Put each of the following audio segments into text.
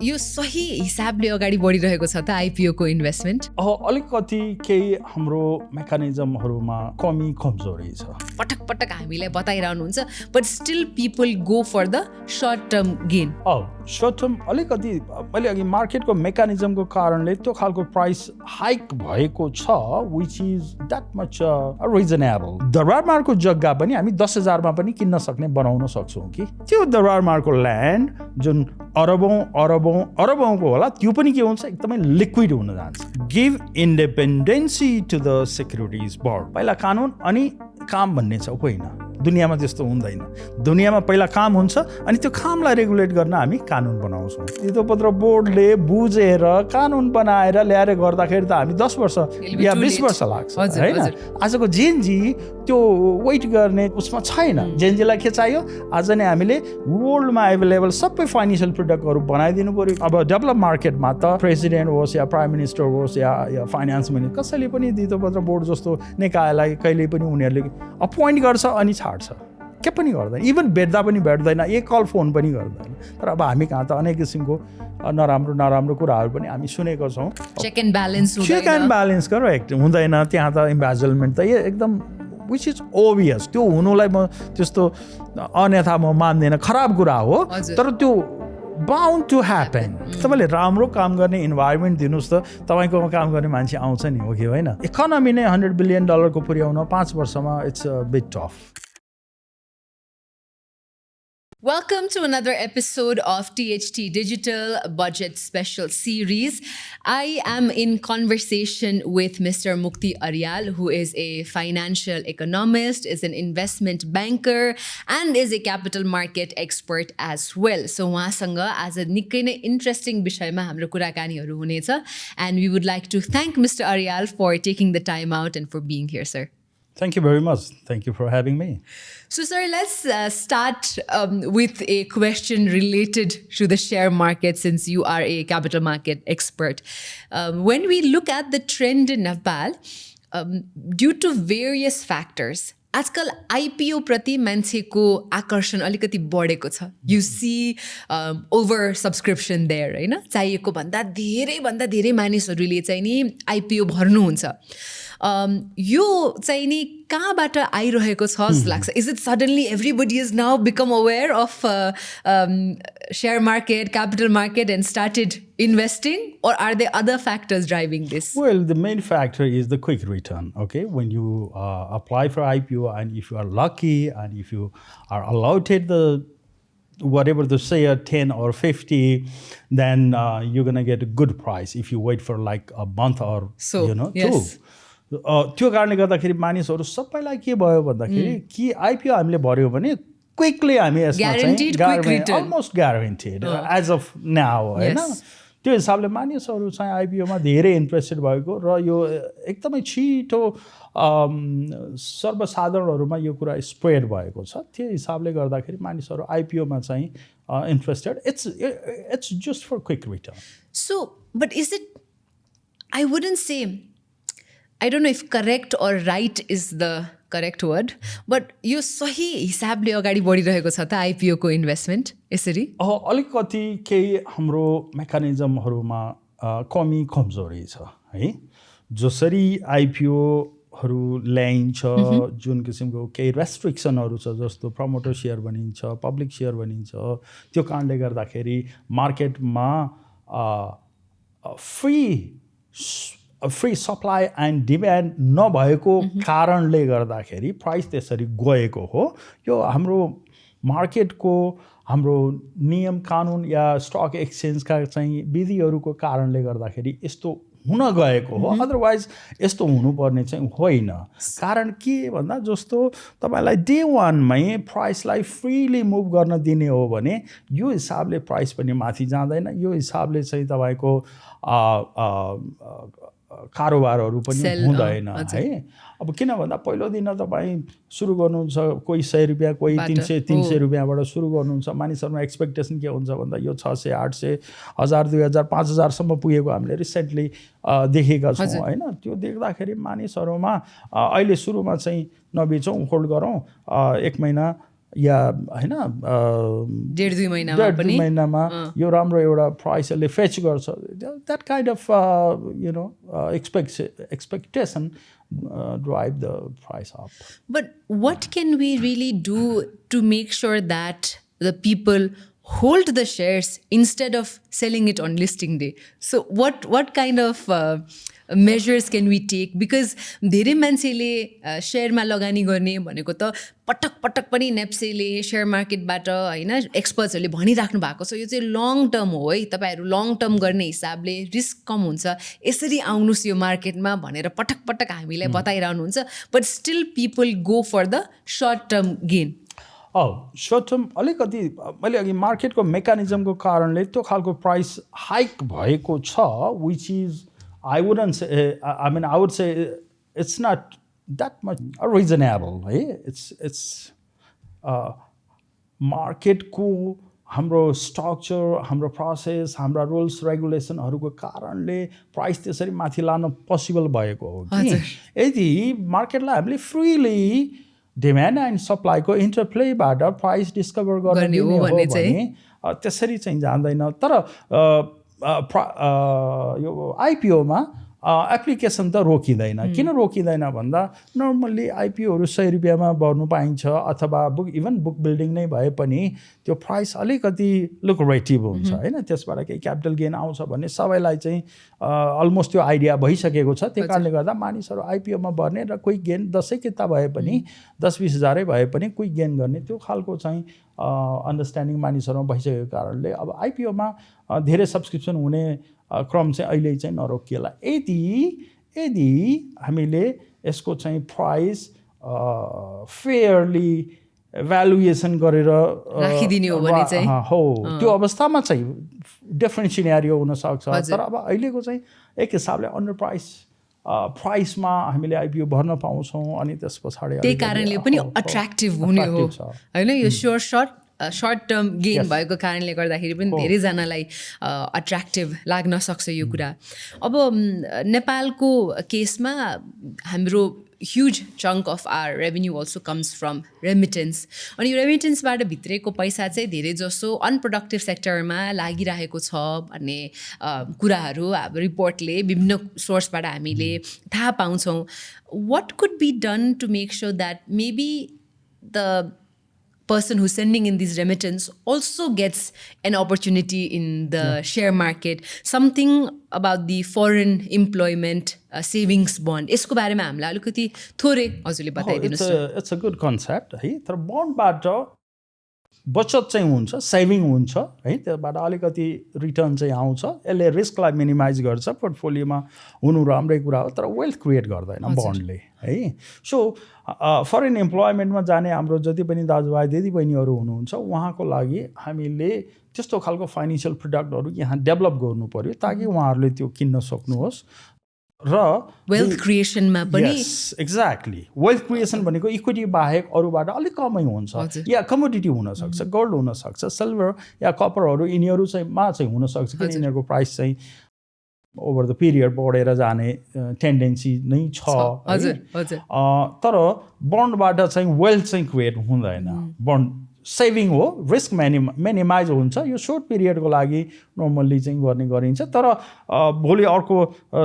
यो सही हिसाबले अगाडि बढिरहेको छ त आइपिओ को इन्भेस्टमेन्ट? अलिकति केही हाम्रो मेकानिजमहरूमा कमी कमजोरी छ। पटक पटक हामीलाई बताइरहनुहुन्छ, but still people go for the short term gain. Short term अलिकति मैले अघि मार्केटको मेकानिजमको कारणले त्यो खालको प्राइस हाइक भएको छ, which is that much reasonable. दरबारमारको जग्गा पनि हामी 10,000मा पनि किन्न सक्ने बनाउन सक्छौँ कि त्यो दरबारमारको ल्यान्ड जुन अरबौँको होला, त्यो पनि के हुन्छ, एकदमै लिक्विड हुन जान्छ। Give independency to the securities board. पहिला कानुन अनि काम भन्ने छ, होइन दुनियाँमा त्यस्तो हुँदैन। दुनियाँमा पहिला काम हुन्छ अनि त्यो कामलाई रेगुलेट गर्न हामी कानुन बनाउँछौँ। धितोपत्र बोर्डले बुझेर कानुन बनाएर ल्याएर गर्दाखेरि त हामी 10 वर्ष या 20 वर्ष लाग्छ, होइन? आजको जेनजी त्यो वेट गर्ने उसमा छैन। जेनजीलाई के चाहियो? आज नै हामीले वर्ल्डमा एभाइलेबल सबै फाइनेन्सियल प्रोडक्टहरू बनाइदिनु पर्यो। अब डेभलप मार्केटमा त प्रेसिडेन्ट होस् या प्राइम मिनिस्टर होस् या फाइनेन्स मिनिस्टर, कसैले पनि धितोपत्र बोर्ड जस्तो निकायलाई कहिले पनि उनीहरूले अपोइन्ट गर्छ अनि छाड्छ, के पनि गर्दैन। इभन भेट्दा पनि भेट्दैन, एक कल फोन पनि गर्दैन। तर अब हामी कहाँ त अनेक किसिमको नराम्रो कुराहरू पनि हामी सुनेको छौँ। चेक एन्ड ब्यालेन्स करेक्ट हुँदैन त्यहाँ त। इम्बेजलमेन्ट त एकदम विच इज ओभियस। त्यो हुनुलाई म त्यस्तो अन्यथा म मान्दैन, खराब कुरा हो, तर त्यो बाउन्ड टु ह्यापन। तपाईँले राम्रो काम गर्ने इन्भाइरोमेन्ट दिनुहोस् त, तपाईँको काम गर्ने मान्छे आउँछ नि, हो कि होइन? इकोनोमी नै $100 बिलियन को पुर्याउन 5 वर्षमा it's a bit tough. Welcome to another episode of THT Digital Budget Special Series. I am in conversation with Mr. Mukti Aryal, who is a financial economist, is an investment banker, and is a capital market expert as well. So, उहाँसँग आज निकै नै interesting विषयमा हाम्रो कुराकानीहरू हुनेछ. And we would like to thank Mr. Aryal for taking the time out and for being here, sir. Thank you very much. Thank you for having me. So, sir, let's start with a question related to the share market, since you are a capital market expert. When we look at the trend in Nepal, due to various factors, आजकल IPO प्रति मान्छेको आकर्षण अलिकति बढेको छ। You see oversubscription there, होइन? चाहिएको भन्दा धेरै मानिसहरूले चाहिँ नि आइपिओ भर्नुहुन्छ। यो चाहिँ नि कहाँबाट आइरहेको छ जस्तो लाग्छ? Is it suddenly everybody is now become aware of share market, capital market and started investing, or are there other factors driving this? Well, the main factor is the quick return, okay? When you apply for IPO, and if you are lucky and if you are allotted the whatever the share 10 or 50, then you're going to get a good price if you wait for like a month or two. त्यो कारणले गर्दाखेरि मानिसहरू सबैलाई के भयो भन्दाखेरि कि IPO हामीले भर्यो भने क्विकली हामी यसमा चाहिँ almost guaranteed as of now, होइन? त्यो हिसाबले मानिसहरू चाहिँ आइपिओमा धेरै इन्ट्रेस्टेड भएको र यो एकदमै छिटो सर्वसाधारणहरूमा यो कुरा स्प्रेड भएको छ। त्यो हिसाबले गर्दाखेरि मानिसहरू आइपिओमा चाहिँ interested. It's just for quick return. So but is it, I wouldn't say, I don't know if correct or right is the correct word, but यो सही हिसाबले अगाडि बढिरहेको छ त आइपिओ को इन्भेस्टमेन्ट यसरी? अलिकति केही हाम्रो मेकानिजमहरूमा कमी कमजोरी छ, है? जसरी आइपिओहरू ल्याइन्छ, जुन किसिमको केही रेस्ट्रिक्सनहरू छ, जस्तो प्रमोटर सेयर भनिन्छ, पब्लिक सेयर भनिन्छ, त्यो कारणले गर्दाखेरि मार्केटमा फ्री सप्लाई एन्ड डिमान्ड नभएको कारणले गर्दाखेरि प्राइस त्यसरी गएको हो। यो हाम्रो मार्केटको हाम्रो नियम कानुन या स्टक एक्सचेन्जका चाहिँ विधिहरूको कारणले गर्दाखेरि यस्तो हुन गएको हो। अदरवाइज यस्तो हुनुपर्ने चाहिँ होइन। कारण के भन्दा जस्तो तपाईँलाई डे वानमै प्राइसलाई फ्रीली मुभ गर्न दिने हो भने यो हिसाबले प्राइस पनि माथि जाँदैन। यो हिसाबले चाहिँ तपाईँको कारोबारहरू पनि हुँदैन, है? अब किन भन्दा पहिलो दिन तपाईँ सुरु गर्नुहुन्छ, कोही 100 रुपियाँ, कोही 300 रुपियाँबाट सुरु गर्नुहुन्छ। मानिसहरूमा एक्सपेक्टेसन के हुन्छ भन्दा यो 600, 800, 1000, 2000, 5000सम्म पुगेको हामीले रिसेन्टली देखेका छौँ, होइन? त्यो देख्दाखेरि मानिसहरूमा अहिले सुरुमा चाहिँ नबेचौँ, होल्ड गरौँ, 1 महिना या होइन डेढ दुई महिनामा पनि महिनामा यो राम्रो एउटा प्राइसले फेच गर्छ that kind of you know expectation drive the price up. But what can we really do to make sure that the people hold the shares instead of selling it on listing day? So what kind of measures can we take? Because धेरै मान्छेले शेयरमा लगानी गर्ने भनेको त पटक पटक पनि नेप्सेले शेयर मार्केटबाट होइन एक्सपर्ट्सहरूले भनिराख्नु भएको छ यो चाहिँ लङ टर्म हो है तपाईँहरू लङ टर्म गर्ने हिसाबले रिस्क कम हुन्छ यसरी आउनुहोस् यो मार्केटमा भनेर पटक पटक हामीलाई बताइरहनुहुन्छ but still people go for the short term gain short term अलिकति मैले अघि मार्केटको मेकानिजमको कारणले त्यो खालको प्राइस हाइक भएको छ which is I wouldn't say, I mean, I would say it's not that much reasonable. It's market को हाम्रो स्ट्रक्चर हाम्रो प्रोसेस हाम्रा रुल्स रेगुलेसनहरूको कारणले प्राइस त्यसरी माथि लान पोसिबल भएको हो कि यदि मार्केटलाई हामीले फ्रीली डिमान्ड एन्ड सप्लाईको इन्टरप्लेबाट प्राइस डिस्कभर गर्ने हो भने त्यसरी चाहिँ जाँदैन तर यो आइपिओमा एप्लिकेसन त रोकिँदैन किन रोकिँदैन भन्दा नर्मल्ली आइपिओहरू 100 रुपियाँमा बढ्नु पाइन्छ अथवा इभन बुक बिल्डिङ नै भए पनि त्यो प्राइस अलिकति लुक्रेटिभ हुन्छ होइन त्यसबाट केही क्यापिटल गेन आउँछ भन्ने सबैलाई चाहिँ अलमोस्ट त्यो आइडिया भइसकेको छ त्यही कारणले गर्दा मानिसहरू आइपिओमा भर्ने र क्विक गेन 10 किता भए पनि 10-20 हजारै भए पनि क्विक गेन गर्ने त्यो खालको चाहिँ अन्डरस्ट्यान्डिङ मानिसहरूमा भइसकेको कारणले अब आइपिओमा धेरै सब्सक्रिप्सन हुने क्रम चाहिँ अहिले चाहिँ नरोकिएला यदि हामीले यसको चाहिँ प्राइस फेयरली भ्यालुएसन गरेर राखिदिने हो भने चाहिँ हो त्यो अवस्थामा चाहिँ डिफ्रेन्ट सिनेरियो हुनसक्छ तर अब अहिलेको चाहिँ एक हिसाबले अन्डर प्राइसमा हामीले आइपिओ भर्न पाउँछौँ अनि त्यस पछाडि त्यही कारणले पनि अट्र्याक्टिभ हुने हो होइन यो सर्ट टर्म गेन भएको कारणले गर्दाखेरि पनि धेरैजनालाई अट्र्याक्टिभ लाग्न सक्छ यो कुरा अब नेपालको केसमा हाम्रो huge chunk of our revenue also comes from remittance अनि यो रेमिटेन्सबाट भित्रेको पैसा चाहिँ धेरै जसो अनप्रोडक्टिभ सेक्टरमा लागिरहेको छ भन्ने कुराहरू अब रिपोर्टले विभिन्न सोर्सबाट हामीले थाहा पाउँछौँ what could be done to make sure that maybe the person who's sending in these remittance also gets an opportunity in the share market. Something about the foreign employment savings bond. यसको बारेमा हामीलाई अलिकति थोरै हजुरले बताइदिनुहोस् it's a good concept है तर बन्डबाट बचत चाहिँ हुन्छ सेभिङ हुन्छ है त्यसबाट अलिकति रिटर्न चाहिँ आउँछ यसले रिस्कलाई मिनिमाइज गर्छ पोर्टफोलियोमा हुनु राम्रै कुरा हो तर वेल्थ क्रिएट गर्दैन बन्डले है सो फरेन इम्प्लोइमेन्टमा जाने हाम्रो जति पनि दाजुभाइ दिदीबहिनीहरू हुनुहुन्छ उहाँको लागि हामीले त्यस्तो खालको फाइनेन्सियल प्रडक्टहरू यहाँ डेभलप गर्नु पर्यो ताकि उहाँहरूले त्यो किन्न सक्नुहोस् र वेल्थ क्रिएसनमा पनि एक्ज्याक्टली वेल्थ क्रिएसन भनेको इक्विटी बाहेक अरूबाट अलिक कमै हुन्छ या कमोडिटी हुनसक्छ गोल्ड हुनसक्छ सिल्भर या कपरहरू यिनीहरू चाहिँ हुनसक्छ किन यिनीहरूको प्राइस चाहिँ ओभर द पिरियड बढेर जाने टेन्डेन्सी नै छ तर बन्डबाट चाहिँ वेल्थ चाहिँ क्रिएट हुँदैन बन्ड सेभिङ हो रिस्क मिनिमाइज हुन्छ यो सर्ट पिरियडको लागि नर्मल्ली चाहिँ गर्ने गरिन्छ तर भोलि अर्को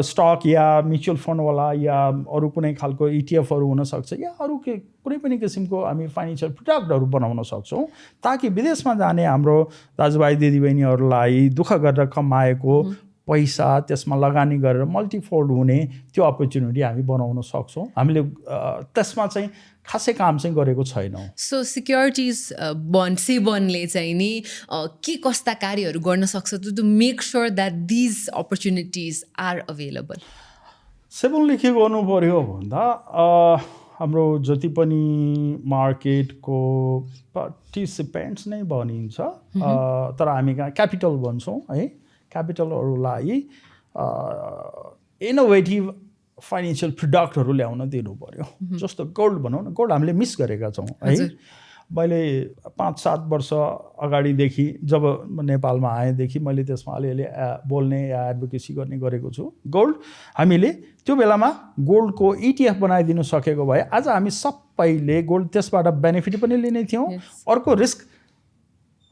स्टक या म्युचुअल फन्डवाला या अरू कुनै खालको इटिएफहरू हुनसक्छ या अरू कुनै पनि किसिमको हामी फाइनेन्सियल प्रडक्टहरू बनाउन सक्छौँ ताकि विदेशमा जाने हाम्रो दाजुभाइ दिदीबहिनीहरूलाई दुःख गरेर कमाएको पैसा त्यसमा लगानी गरेर मल्टिफोल्ड हुने त्यो अपर्च्युनिटी हामी बनाउन सक्छौँ हामीले त्यसमा चाहिँ खासै काम चाहिँ गरेको छैनौँ सो सिक्योरिटिज बन्ड सेबनले चाहिँ नि के कस्ता कार्यहरू गर्न सक्छ to make sure that these opportunities are available सेबनले के गर्नु पर्यो भन्दा हाम्रो जति पनि मार्केटको पार्टिसिपेन्ट्स नै भनिन्छ तर हामी कहाँ क्यापिटल भन्छौँ है क्यापिटलहरूलाई इनोभेटिभ फाइनेन्सियल प्रडक्टहरू ल्याउन दिनु पर्यो जस्तो गोल्ड भनौँ न गोल्ड हामीले मिस गरेका छौँ है मैले 5-7 वर्ष अगाडिदेखि जब नेपालमा आएदेखि मैले त्यसमा अलिअलि बोल्ने या एडभोकेसी गर्ने गरेको छु। गोल्ड हामीले त्यो बेलामा गोल्डको ETF बनाइदिनु सकेको भए आज हामी सबैले गोल्ड त्यसबाट बेनिफिट पनि लिने थियौँ। अर्को रिस्क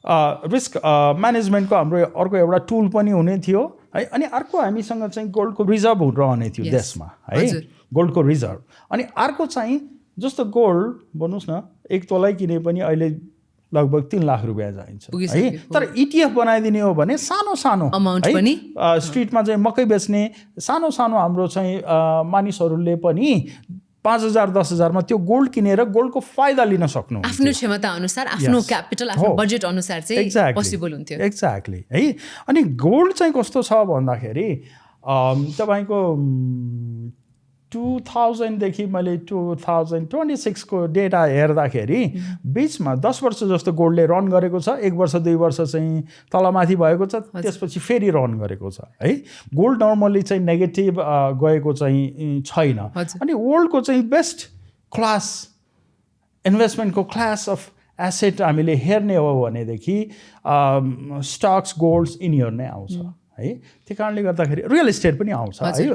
म्यानेजमेन्टको हाम्रो अर्को एउटा टुल पनि हुने थियो है। अनि अर्को हामीसँग चाहिँ गोल्डको रिजर्भ रहने थियो देशमा है, गोल्डको रिजर्भ। अनि अर्को चाहिँ जस्तो गोल्ड भन्नुहोस् न 1 तोला किने पनि अहिले लगभग 3 लाख रुपियाँ चाहिन्छ है। तर ETF बनाइदिने हो भने सानो सानो अमाउन्ट पनि स्ट्रिटमा चाहिँ मकै बेच्ने सानो सानो हाम्रो चाहिँ मानिसहरूले पनि 5,000-10,000 मा त्यो गोल्ड किनेर गोल्डको फाइदा लिन सक्नु, आफ्नो क्षमता अनुसार, आफ्नो क्यापिटल, आफ्नो बजेट अनुसार चाहिँ पोसिबल हुन्थ्यो। एक्ज्याक्टली है। अनि गोल्ड चाहिँ कस्तो छ भन्दाखेरि तपाईको 2000 देखि मैले 2026 को डेटा हेर्दाखेरि बीचमा 10 वर्ष जस्तो गोल्डले रन गरेको छ। 1 वर्ष 2 वर्ष चाहिँ तलमाथि भएको छ, त्यसपछि फेरि रन गरेको छ है। गोल्ड नर्मली चाहिँ नेगेटिभ गएको चाहिँ छैन। अनि वर्ल्डको चाहिँ बेस्ट क्लास इन्भेस्टमेन्टको क्लास अफ एसेट हामीले हेर्ने हो भनेदेखि स्टक्स, गोल्ड्स यिनीहरू नै आउँछ है। त्यो कारणले गर्दाखेरि रियल इस्टेट पनि आउँछ है।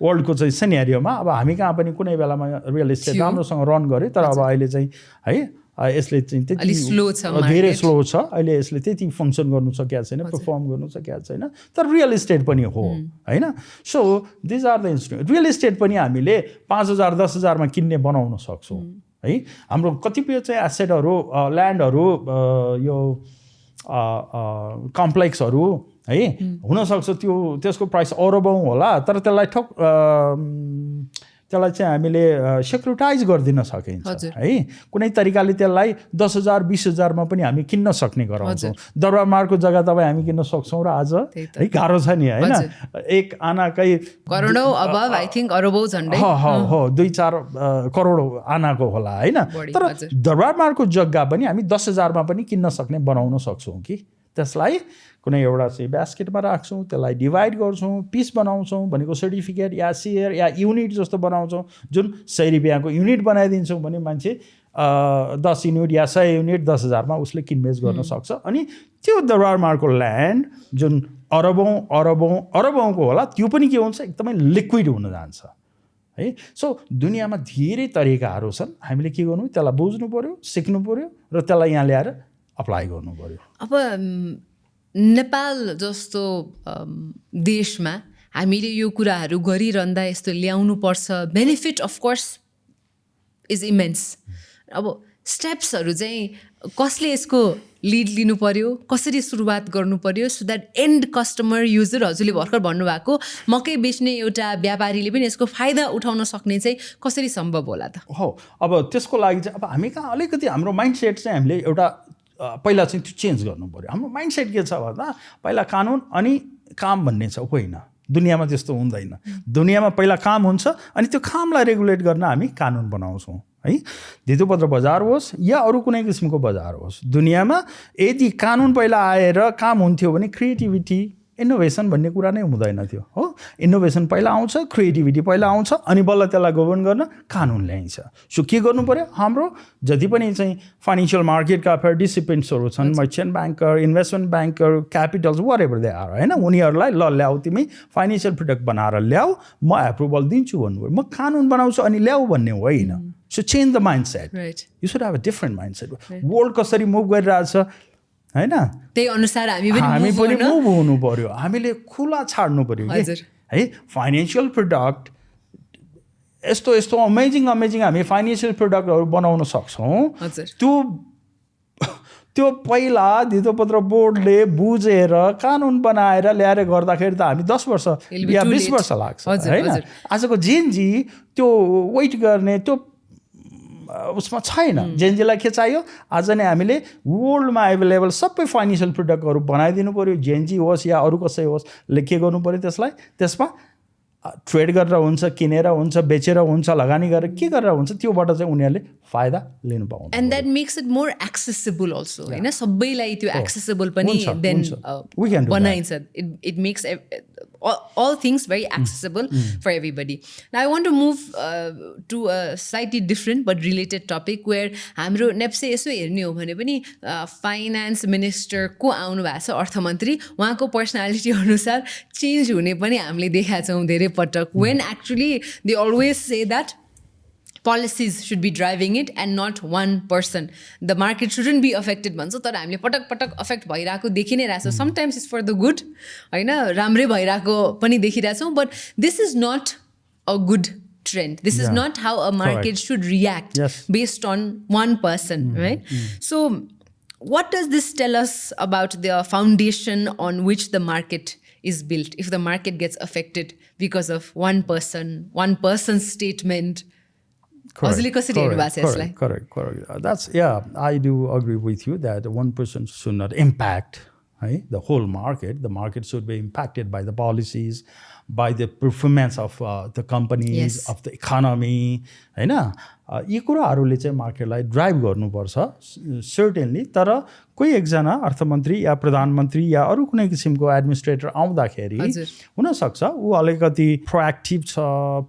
वर्ल्डको चाहिँ सिनेरियोमा अब हामी कहाँ पनि कुनै बेलामा रियल इस्टेट राम्रोसँग रन गर्यो, तर अब अहिले चाहिँ है यसले चाहिँ त्यति धेरै स्लो छ। अहिले यसले त्यति फङ्सन गर्नु सकेको छैन, पर्फर्म गर्नु सकेको छैन। तर रियल इस्टेट पनि हो होइन। So these are the instrument. Real estate पनि हामीले 5,000-10,000 मा किन्ने बनाउन सक्छौँ है। हाम्रो कतिपय चाहिँ एसेटहरू, ल्यान्डहरू, यो कम्प्लेक्सहरू है हुनसक्छ त्यसको प्राइस अरबौँ होला, तर त्यसलाई त्यसलाई चाहिँ हामीले सेक्युरिटाइज गरिदिन सकिन्छ है। कुनै तरिकाले त्यसलाई 10,000-20,000 मा पनि हामी किन्न सक्ने गराउँछौँ। दरबार मार्गको जग्गा तपाईँ हामी किन्न सक्छौँ र आज है गाह्रो छ नि होइन। 1 आनाकै करोडौं अबव आई थिंक अरबौं झन्डै हो 2-4 करोड आनाको होला होइन। तर दरबार मार्गको जग्गा पनि हामी 10,000 मा पनि किन्न सक्ने बनाउन सक्छौँ कि त्यसलाई कुनै एउटा चाहिँ बास्केटमा राख्छौँ, त्यसलाई डिभाइड गर्छौँ, पिस बनाउँछौँ भनेको सर्टिफिकेट या सेयर या युनिट जस्तो बनाउँछौँ। जुन 100 रुपियाँको युनिट बनाइदिन्छौँ भने मान्छे 10 युनिट या 100 युनिट 10,000 मा उसले किनबेच गर्न सक्छ। अनि त्यो दरबार मार्गको ल्यान्ड जुन अरबौँको होला, त्यो पनि के हुन्छ एकदमै लिक्विड हुन जान्छ है। सो दुनियाँमा धेरै तरिकाहरू छन्। हामीले के गर्नु, त्यसलाई बुझ्नु पर्यो, सिक्नु पर्यो र त्यसलाई यहाँ ल्याएर अप्लाई गर्नु पर्यो। अब नेपाल जस्तो देशमा हामीले यो कुराहरू गरिरहँदा यस्तो ल्याउनु पर्छ, benefit of course is immense. अब स्टेप्सहरू चाहिँ कसले यसको लिड लिनु पर्यो, कसरी सुरुवात गर्नु पर्यो so that and customer user, हजुरले भर्खर भन्नुभएको मकै बेच्ने एउटा व्यापारीले पनि यसको फाइदा उठाउन सक्ने चाहिँ कसरी सम्भव होला त? हो, अब त्यसको लागि चाहिँ अब हामी कहाँ अलिकति हाम्रो माइन्डसेट चाहिँ हामीले एउटा पहिला चाहिँ त्यो चेन्ज गर्नु पऱ्यो। हाम्रो माइन्डसेट के छ भन्दा पहिला कानुन अनि काम भन्ने छ, होइन दुनियाँमा त्यस्तो हुँदैन। दुनियाँमा पहिला काम हुन्छ अनि त्यो कामलाई रेगुलेट गर्न हामी कानुन बनाउँछौँ है। धितोपत्र बजार होस् या अरू कुनै किसिमको बजार होस्, दुनियाँमा यदि कानुन पहिला आएर काम हुन्थ्यो भने क्रिएटिभिटी, इनोभेसन भन्ने कुरा नै हुँदैन थियो हो। इनोभेसन पहिला आउँछ, क्रिएटिभिटी पहिला आउँछ, अनि बल्ल त्यसलाई गभर्न गर्न कानुन ल्याइन्छ। सो के गर्नु पर्यो, हाम्रो जति पनि चाहिँ फाइनेन्सियल मार्केटका पार्टिसिपेन्ट्सहरू छन्, merchant banker, investment banker, capitals, whatever they are होइन, उनीहरूलाई ल ल्याऊ तिमी फाइनेन्सियल प्रोडक्ट बनाएर ल्याऊ, म एप्रुभल दिन्छु भन्नुभयो, म कानुन बनाउँछु अनि ल्याऊ भन्ने होइन। So change the mind set, you should have a different mind set. World कसरी मुभ गरिरहेछ होइन, त्यही अनुसार हामी पनि मुभ हुनु पर्यो। हामीले खुला छाड्नु पर्यो है। फाइनेन्सियल प्रोडक्ट यस्तो यस्तो अमेजिङ हामी फाइनेन्सियल प्रोडक्टहरू बनाउन सक्छौँ। त्यो पहिला धितोपत्र बोर्डले बुझेर कानुन बनाएर ल्याएर गर्दाखेरि त हामी 10 वर्ष या 20 वर्ष लाग्छ होइन। आजको जेनजी त्यो वेट गर्ने त्यो उसमा छैन। जेनजीलाई के चाहियो, आज नै हामीले वर्ल्डमा एभाइलेबल सबै फाइनेन्सियल प्रोडक्टहरू बनाइदिनु पऱ्यो। जेनजी होस् या अरू कसै होस्, के गर्नु पऱ्यो त्यसलाई, त्यसमा ट्रेड गरेर हुन्छ, किनेर हुन्छ, बेचेर हुन्छ, लगानी गरेर के गरेर हुन्छ, त्योबाट चाहिँ उनीहरूले फाइदा लिनु पाउँछ। And that makes it more accessible also होइन, सबैलाई त्यो एक्सेसिबल पनि देन बनाइन्छ। It makes all things very accessible for everybody. Now I want to move to a slightly different but related topic where हाम्रो नेप्से यसो हेर्ने हो भने पनि फाइनेन्स मिनिस्टर को आउनु भएको छ, अर्थमन्त्री, उहाँको पर्सनालिटी अनुसार चेन्ज हुने पनि हामीले देखाएको छौँ धेरै पटक। when actually they always say that policies should be driving it and not one person. The market shouldn't be affected भन्छ, तर हामीले पटक पटक अफेक्ट भइरहेको देखि नै रहेछौँ। Sometimes it's for the good होइन, राम्रै भइरहेको पनि देखिरहेछौँ, but this is not a good trend. This is not how a market should react based on one person, right? So what does this tell us about the foundation on which the market is built? If the market gets affected because of one person's statement, correct. That's, I do agree with you that one person should not impact the whole market. The market should be impacted by the policies, by the performance of the companies, of the economy, होइन। यी कुराहरूले चाहिँ मार्केटलाई drive गर्नुपर्छ certainly. तर कोही एकजना अर्थमन्त्री या प्रधानमन्त्री या अरू कुनै किसिमको एडमिनिस्ट्रेटर आउँदाखेरि हुनसक्छ ऊ अलिकति प्रोएक्टिभ छ,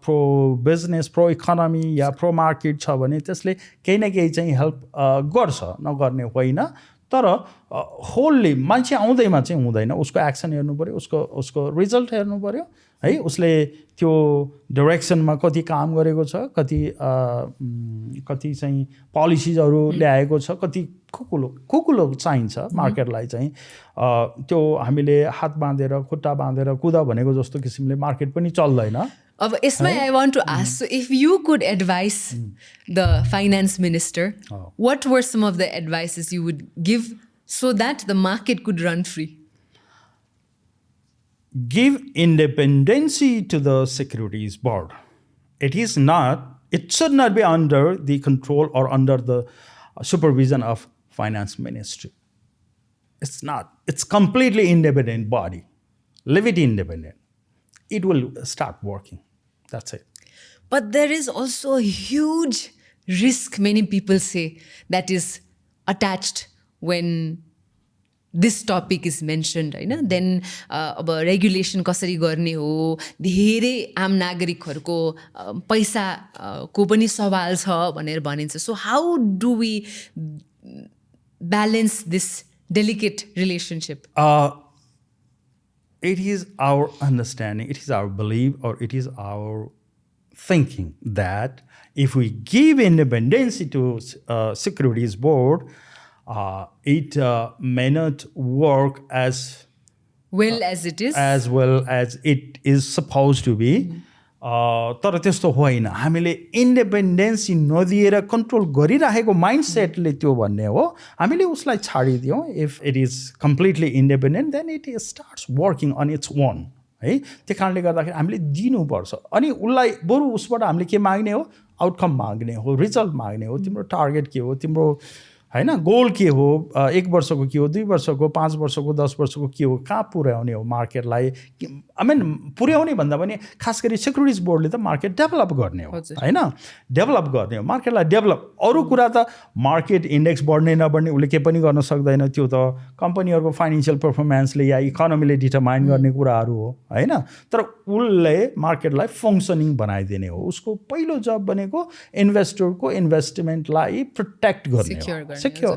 प्रो बिजनेस, प्रो इकोनोमी या प्रो मार्केट छ भने त्यसले केही न केही चाहिँ हेल्प गर्छ, नगर्ने होइन। तर होल्ली मान्छे आउँदैमा चाहिँ हुँदैन, उसको एक्सन हेर्नु पऱ्यो, उसको रिजल्ट हेर्नु पऱ्यो है, उसले त्यो डाइरेक्सनमा कति काम गरेको छ, कति चाहिँ पोलिसिजहरू ल्याएको छ, कति खुकुलो चाहिन्छ मार्केटलाई चाहिँ। त्यो हामीले हात बाँधेर खुट्टा बाँधेर कुदा भनेको जस्तो किसिमले मार्केट पनि चल्दैन। अब यसमा I want to ask, so if you could advise the finance minister, what were some of the advices you would give so that the market could run free? Give independency to the securities board. It should not be under the control or under the supervision of finance ministry. It's not. It's completely independent body. Leave it independent. It will start working. That's it. But there is also a huge risk, many people say, that is attached when this topic is mentioned, होइन। Then अब regulation कसरी गर्ने हो, धेरै आम नागरिकहरूको पैसाको पनि सवाल छ भनेर भनिन्छ। So how do we balance this delicate relationship? It is our understanding, it is our belief, or it is our thinking that if we give independence to securities board, it may not work as well as it is supposed to be. तर त्यस्तो होइन। हामीले independency नदिएर control गरिराखेको माइन्डसेटले त्यो भन्ने हो। हामीले उसलाई छाडिदियौँ। If it is completely independent then it starts working on its own है। त्यो कारणले गर्दाखेरि हामीले दिनुपर्छ। अनि उसलाई बरु उसबाट हामीले के माग्ने हो, आउटकम माग्ने हो, रिजल्ट माग्ने हो। तिम्रो टार्गेट के हो, तिम्रो होइन गोल के हो, 1 वर्षको के हो, 2 वर्षको, 5 वर्षको, 10 वर्षको के हो, कहाँ पुर्याउने हो मार्केटलाई। पुर्याउने भन्दा पनि खास गरी सेक्युरिटिज बोर्डले त मार्केट डेभलप गर्ने हो होइन, डेभलप गर्ने हो मार्केटलाई। डेभलप अरू कुरा त मार्केट इन्डेक्स बढ्ने नबढ्ने उसले के पनि गर्न सक्दैन, त्यो त कम्पनीहरूको फाइनेन्सियल पर्फर्मेन्सले या इकोनोमीले डिटरमाइन गर्ने कुराहरू हो होइन। तर उसले मार्केटलाई फङ्सनिङ बनाइदिने हो। उसको पहिलो जब भनेको इन्भेस्टरको इन्भेस्टमेन्टलाई प्रोटेक्ट गर्ने हो, सिक्योर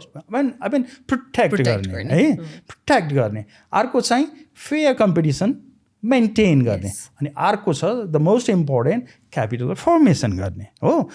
प्रोटेक्ट गर्ने है, प्रोटेक्ट गर्ने। अर्को चाहिँ फेयर कम्पिटिसन मेन्टेन गर्ने। अनि अर्को छ the most important capital formation गर्ने हो।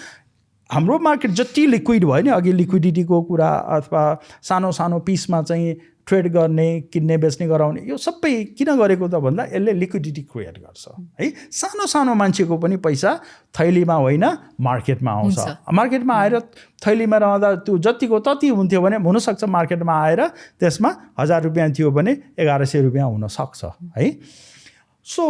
हाम्रो मार्केट जति लिक्विड भयो नि, अघि लिक्विडिटीको कुरा अथवा सानो सानो पिसमा चाहिँ ट्रेड गर्ने, किन्ने बेच्ने गराउने, यो सबै किन गरेको त भन्दा यसले लिक्विडिटी क्रिएट गर्छ है। सानो सानो मान्छेको पनि पैसा थैलीमा होइन मार्केटमा आउँछ। मार्केटमा आएर थैलीमा रहँदा त्यो जतिको तति हुन्थ्यो भने हुनसक्छ मार्केटमा आएर त्यसमा 1000 रुपियाँ थियो भने 1100 रुपियाँ हुनसक्छ है। सो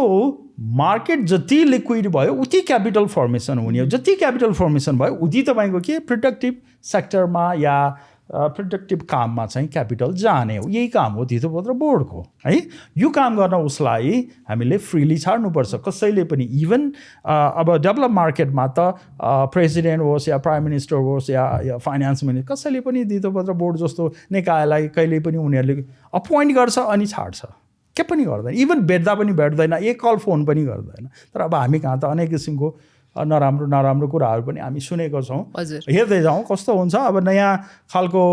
मार्केट जति लिक्विड भयो उति क्यापिटल फर्मेसन हुने हो। जति क्यापिटल फर्मेसन भयो उति तपाईँको के प्रोडक्टिभ सेक्टरमा या प्रोडक्टिभ काममा चाहिँ क्यापिटल जाने हो, यही काम हो धितोपत्र बोर्डको है। यो काम गर्न उसलाई हामीले फ्रिली छाड्नुपर्छ। कसैले पनि इभन अब डेभलप मार्केटमा त प्रेसिडेन्ट होस् या प्राइम मिनिस्टर होस् या फाइनेन्स मिनिस्टर, कसैले पनि धितोपत्र बोर्ड जस्तो निकायलाई कहिले पनि उनीहरूले अपोइन्ट गर्छ अनि छाड्छ, के पनि गर्दैन, इभन भेट्दा पनि भेट्दैन, एक कल फोन पनि गर्दैन। तर अब हामी कहाँ त अनेक किसिमको नराम्रो कुराहरू पनि हामी सुनेको छौँ। हेर्दै जाउँ कस्तो हुन्छ। अब नयाँ खालको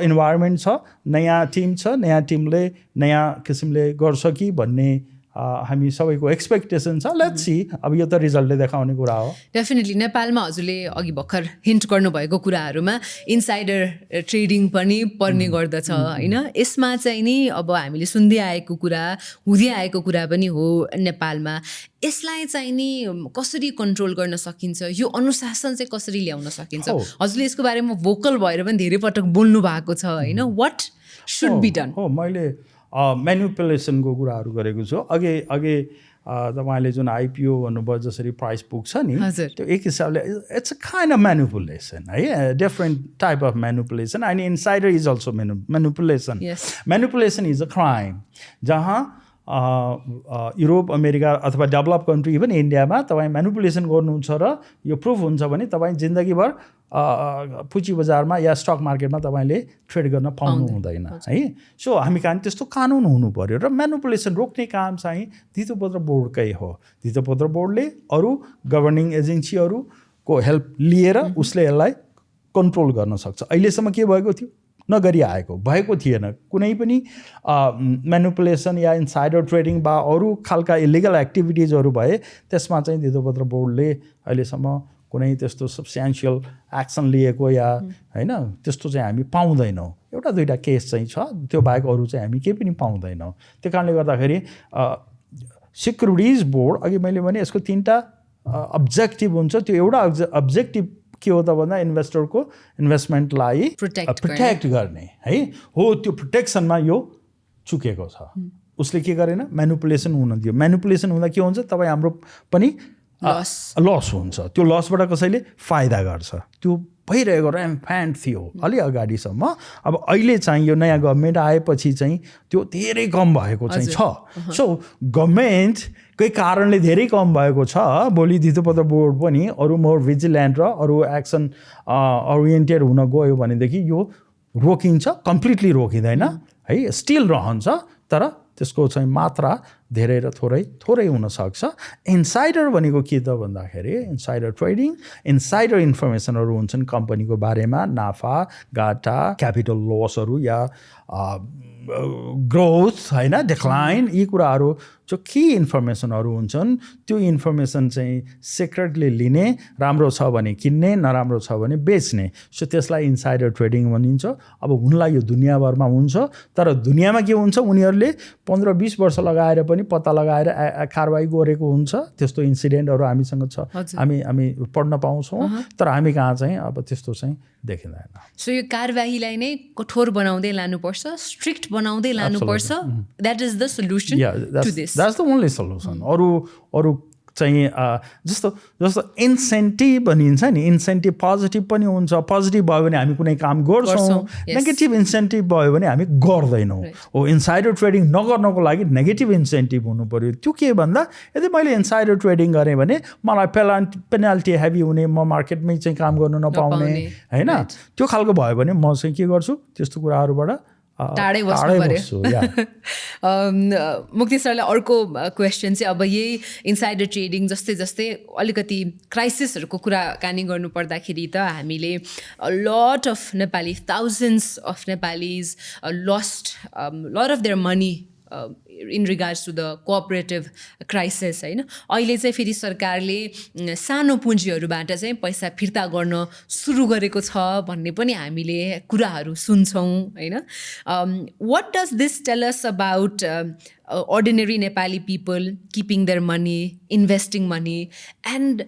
इन्भाइरोमेन्ट छ, नयाँ टिम छ, नयाँ टिमले नयाँ किसिमले गर्छ कि भन्ने हामी सबैको एक्सपेक्टेसन छ। लेट्स सी, अब यो त रिजल्टले देखाउने कुरा हो। डेफिनेटली नेपालमा हजुरले अघि भर्खर हिन्ट गर्नुभएको कुराहरूमा इनसाइडर ट्रेडिङ पनि पर्ने गर्दछ होइन। यसमा चाहिँ नि अब हामीले सुन्दै आएको कुरा, हुँदै आएको कुरा पनि हो नेपालमा। यसलाई चाहिँ नि कसरी कन्ट्रोल गर्न सकिन्छ, यो अनुशासन चाहिँ कसरी ल्याउन सकिन्छ? हजुरले यसको बारेमा भोकल भएर पनि धेरै पटक बोल्नु भएको छ होइन। What should be done? हो, मैले म्यानिपुलेसनको कुराहरू गरेको छु अघि तपाईँले जुन आइपिओ भन्नुभयो, जसरी प्राइस पुग्छ नि, त्यो एक हिसाबले it's a kind of manipulation है, different type of manipulation. And insider is also manipulation. Manipulation is a crime. जहाँ युरोप, अमेरिका अथवा डेभलप कन्ट्री, इभन इन्डियामा तपाईँ म्यानिपुलेसन गर्नुहुन्छ र यो प्रुफ हुन्छ भने तपाईँ जिन्दगीभर पुँजी बजारमा या स्टक मार्केटमा तपाईँले ट्रेड गर्न पाउनु हुँदैन है। सो हामी कहाँ त्यस्तो कानुन हुनु पऱ्यो र म्यानिपुलेसन रोक्ने काम चाहिँ धितोपत्र बोर्डकै हो। धितोपत्र बोर्डले अरू गभर्निङ एजेन्सीहरूको हेल्प लिएर उसले यसलाई कन्ट्रोल गर्न सक्छ। अहिलेसम्म के भएको थियो? नगरी आएको भएको थिएन। कुनै पनि म्यानिपुलेसन या इनसाइडर ट्रेडिङ वा अरू खालका इलिगल एक्टिभिटिजहरू भए त्यसमा चाहिँ धितोपत्र बोर्डले अहिलेसम्म कुनै त्यस्तो सब्स्ट्यान्सियल एक्सन लिएको या होइन त्यस्तो चाहिँ हामी पाउँदैनौँ। एउटा दुईवटा केस चाहिँ छ, त्यो बाहेक अरू चाहिँ हामी केही पनि पाउँदैनौँ। त्यो कारणले गर्दाखेरि सिक्युरिटिज बोर्ड, अघि मैले भने यसको 3टा अब्जेक्टिभ हुन्छ। त्यो एउटा अब्जेक्टिभ के हो त भन्दा इन्भेस्टरको इन्भेस्टमेन्टलाई प्रोटेक्ट गर्ने है हो। त्यो प्रोटेक्सनमा यो चुकेको छ। उसले के गरेन? म्यानिपुलेसन हुन दियो। म्यानिपुलेसन हुँदा के हुन्छ? तपाईँ हाम्रो पनि लस हुन्छ। त्यो लसबाट कसैले फाइदा गर्छ। त्यो भइरहेको ऱ्याम्प्यान्ट थियो अलि अगाडिसम्म। अब अहिले चाहिँ यो नयाँ गभर्मेन्ट आएपछि चाहिँ त्यो धेरै कम भएको चाहिँ छ। सो गभर्मेन्टकै कारणले धेरै कम भएको छ। भोलि धितोपत्र बोर्ड पनि अरू मोर भिजिलेन्ट र अरू एक्सन ओरिएन्टेड हुन गयो भनेदेखि यो रोकिन्छ, कम्प्लिटली रोकिँदैन है, स्टिल रहन्छ, तर त्यसको चाहिँ मात्रा धेरै र थोरै हुनसक्छ। इनसाइडर भनेको के त भन्दाखेरि इनसाइडर ट्रेडिङ, इनसाइडर इन्फर्मेसनहरू हुन्छन् कम्पनीको बारेमा, नाफा घाटा, क्यापिटल लसहरू या ग्रोथ होइन, डिक्लाइन, यी कुराहरू जो की इन्फर्मेसनहरू हुन्छन् त्यो इन्फर्मेसन चाहिँ सिक्रेटली लिने, राम्रो छ भने किन्ने, नराम्रो छ भने बेच्ने। सो त्यसलाई इनसाइडर ट्रेडिङ भनिन्छ। अब हुनलाई यो दुनियाँभरमा हुन्छ, तर दुनियाँमा के हुन्छ? उनीहरूले 15-20 वर्ष लगाएर पनि पत्ता लगाएर कारवाही गरेको हुन्छ। त्यस्तो इन्सिडेन्टहरू हामीसँग छ, हामी पढ्न पाउँछौँ, तर हामी कहाँ चाहिँ अब त्यस्तो चाहिँ देखिँदैन। सो यो कारवाहीलाई नै कठोर बनाउँदै लानुपर्छ, स्ट्रिक्ट बनाउँदै लानुपर्छ। That is the solution to this. That's the only solution. अरू चाहिँ जस्तो इन्सेन्टिभ भनिन्छ नि, इन्सेन्टिभ पोजिटिभ पनि हुन्छ। पोजिटिभ भयो भने हामी कुनै काम गर्छौँ, नेगेटिभ इन्सेन्टिभ भयो भने हामी गर्दैनौँ। हो, इनसाइडर ट्रेडिङ नगर्नको लागि नेगेटिभ इन्सेन्टिभ हुनु पऱ्यो। त्यो के भन्दा यदि मैले इनसाइडर ट्रेडिङ गरेँ भने मलाई पेनाल्टी हेभी हुने, म मार्केटमै चाहिँ काम गर्नु नपाउने होइन, त्यो खालको भयो भने म चाहिँ के गर्छु? त्यस्तो कुराहरूबाट टाढै बस्नु पर्यो। मुक्ति सरलाई अर्को क्वेसन चाहिँ, अब यही इनसाइडर ट्रेडिङ जस्तै अलिकति क्राइसिसहरूको कुराकानी गर्नु पर्दाखेरि त हामीले lot of Nepali, thousands of Nepalese lost lot of their money in regards to the cooperative crisis होइन। अहिले चाहिँ फेरि सरकारले सानो पुँजीहरूबाट चाहिँ पैसा फिर्ता गर्न सुरु गरेको छ भन्ने पनि हामीले कुराहरू सुन्छौँ होइन। What does this tell us about ordinary Nepali people keeping their money, investing money, and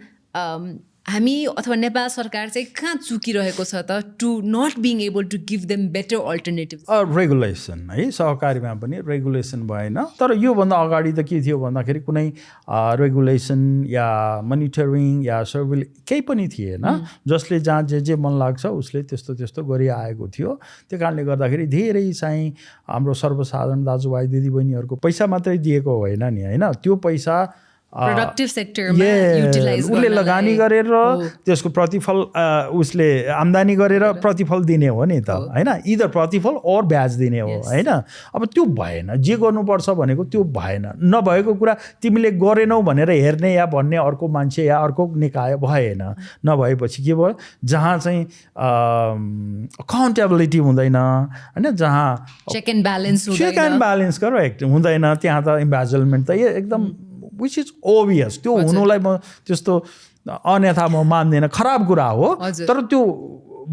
हामी अथवा नेपाल सरकार चाहिँ कहाँ चुकिरहेको छ त to not being able to give them better alternative? Regulation है, सहकारीमा पनि रेगुलेसन भएन। तर योभन्दा अगाडि त के थियो भन्दाखेरि कुनै रेगुलेसन या मोनिटरिङ या सर्वे केही पनि थिएन, जसले जहाँ जे मन लाग्छ उसले त्यस्तो गरिआएको थियो। त्यो कारणले गर्दाखेरि धेरै चाहिँ हाम्रो सर्वसाधारण दाजुभाइ दिदीबहिनीहरूको पैसा मात्रै दिएको होइन नि, होइन, त्यो पैसा प्रोडक्टिभ सेक्टरमा युटिलाइज उसले लगानी गरेर त्यसको प्रतिफल उसले आम्दानी गरेर प्रतिफल दिने हो नि त, होइन, इदर प्रतिफल और ब्याज दिने हो, होइन। अब त्यो भएन, जे गर्नुपर्छ भनेको त्यो भएन। नभएको कुरा तिमीले गरेनौ भनेर हेर्ने या भन्ने अर्को मान्छे या अर्को निकाय भएन। नभएपछि के भयो, जहाँ चाहिँ अकाउन्टेबिलिटी हुँदैन, होइन, जहाँ चेक एन्ड ब्यालेन्स करेक्ट हुँदैन, त्यहाँ त इम्बेजलमेन्ट त एकदम विच इज ओभियस। त्यो हुनुलाई म त्यस्तो अन्यथा म मान्दिनँ, खराब कुरा हो, तर त्यो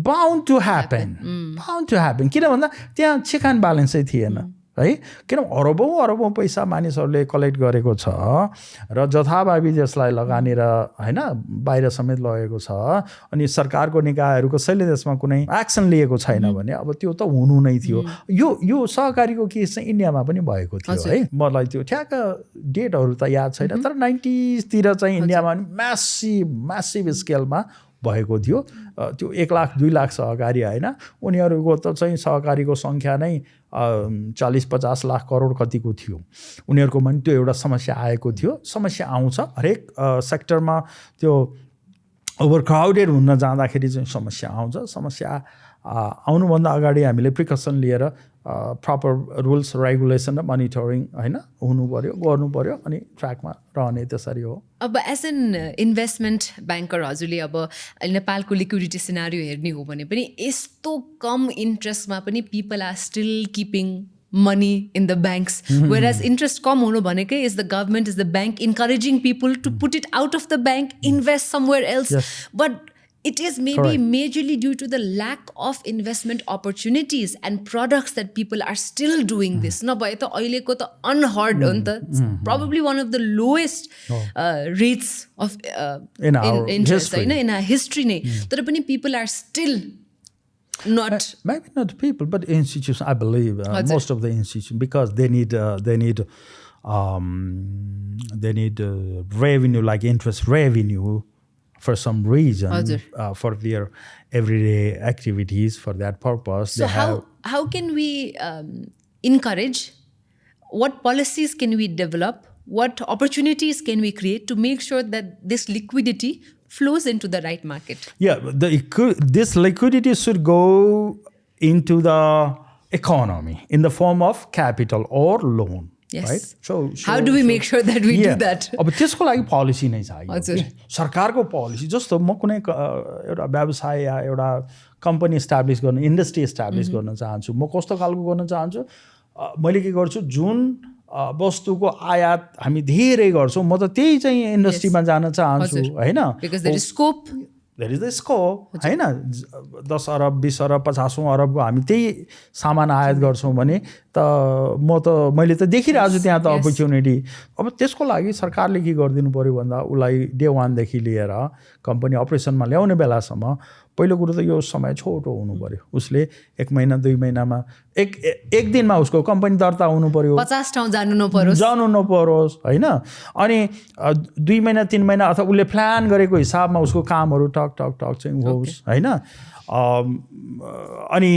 बाउन्ड टु ह्यापन किन भन्दा त्यहाँ चेक एन्ड ब्यालेन्सै थिएन है। किन अरबौँ पैसा मानिसहरूले कलेक्ट गरेको छ र जथाभावी त्यसलाई लगानी र होइन बाहिर समेत लगेको छ, अनि सरकारको निकायहरू कसैले त्यसमा कुनै एक्सन लिएको छैन भने अब त्यो त हुनु नै थियो। यो सहकारीको केस चाहिँ इन्डियामा पनि भएको थियो है। मलाई त्यो ठ्याक्क डेटहरू त याद छैन, तर 90s चाहिँ इन्डियामा म्यासिभ स्केलमा भएको थियो। त्यो 1 लाख 2 लाख सहकारी होइन, उनीहरूको त चाहिँ सहकारीको सङ्ख्या नै 40-50 लाख करोड कतिको थियो। उनीहरूको पनि त्यो एउटा समस्या आएको थियो। समस्या आउँछ हरेक सेक्टरमा, त्यो ओभरक्राउडेड हुन जाँदाखेरि चाहिँ समस्या आउँछ। समस्या आउनुभन्दा अगाडि हामीले प्रिकसन लिएर प्रपर रुल्स रेगुलेसन र मोनिटरिङ होइन हुनु पऱ्यो, गर्नु पऱ्यो, अनि ट्र्याकमा रहने त्यसरी हो। अब एज एन इन्भेस्टमेन्ट ब्याङ्कर हजुरले अब नेपालको लिक्विडिटी सिनारियो हेर्ने हो भने पनि यस्तो कम इन्ट्रेस्टमा पनि people are still keeping money in the banks, whereas interest कम हुनु भनेकै is the government, is the bank encouraging people to put it out of the bank, invest somewhere else. But it is maybe majorly due to the lack of investment opportunities and products that people are still doing this. नभए त अहिलेको त unheard हो नि त, probably one of the lowest rates of interest होइन in our history नै, तर पनि people are still not maybe not people but institutions, I believe most of the institutions, because they need revenue, like interest revenue for some reason, for their everyday activities. For that purpose, so how can we encourage, what policies can we develop, what opportunities can we create to make sure that this liquidity flows into the right market? Yeah, this liquidity should go into the economy in the form of capital or loan. Yes. Right? So how do we make sure that we do that? अब त्यसको लागि policy नै चाहियो, सरकारको policy. जस्तो म कुनै एउटा व्यवसाय या एउटा कम्पनी इस्टाब्लिस गर्न, इन्डस्ट्री इस्टाब्लिस गर्न चाहन्छु, म कस्तो खालको गर्न चाहन्छु, मैले के गर्छु, जुन वस्तुको आयात हामी धेरै गर्छौँ, म त त्यही चाहिँ इन्डस्ट्रीमा जान चाहन्छु होइन, because there is scope, there is the scope होइन। 10 अरब 20 अरब 50 अरबको हामी त्यही सामान आयात गर्छौँ भने त मैले त देखिरहेको छु त्यहाँ त अपर्च्युनिटी। अब त्यसको लागि सरकारले के गरिदिनु पऱ्यो भन्दा उसलाई डे 1 देखि लिएर कम्पनी अपरेसनमा ल्याउने बेलासम्म पहिलो कुरो त यो समय छोटो हुनु पऱ्यो। उसले 1 महिना 2 महिनामा एक दिनमा उसको कम्पनी दर्ता हुनु पऱ्यो, 50 ठाउँ जानु नपरोस् होइन। अनि 2 महिना 3 महिना अथवा उसले प्लान गरेको हिसाबमा उसको कामहरू टक चाहिँ होस् होइन। अनि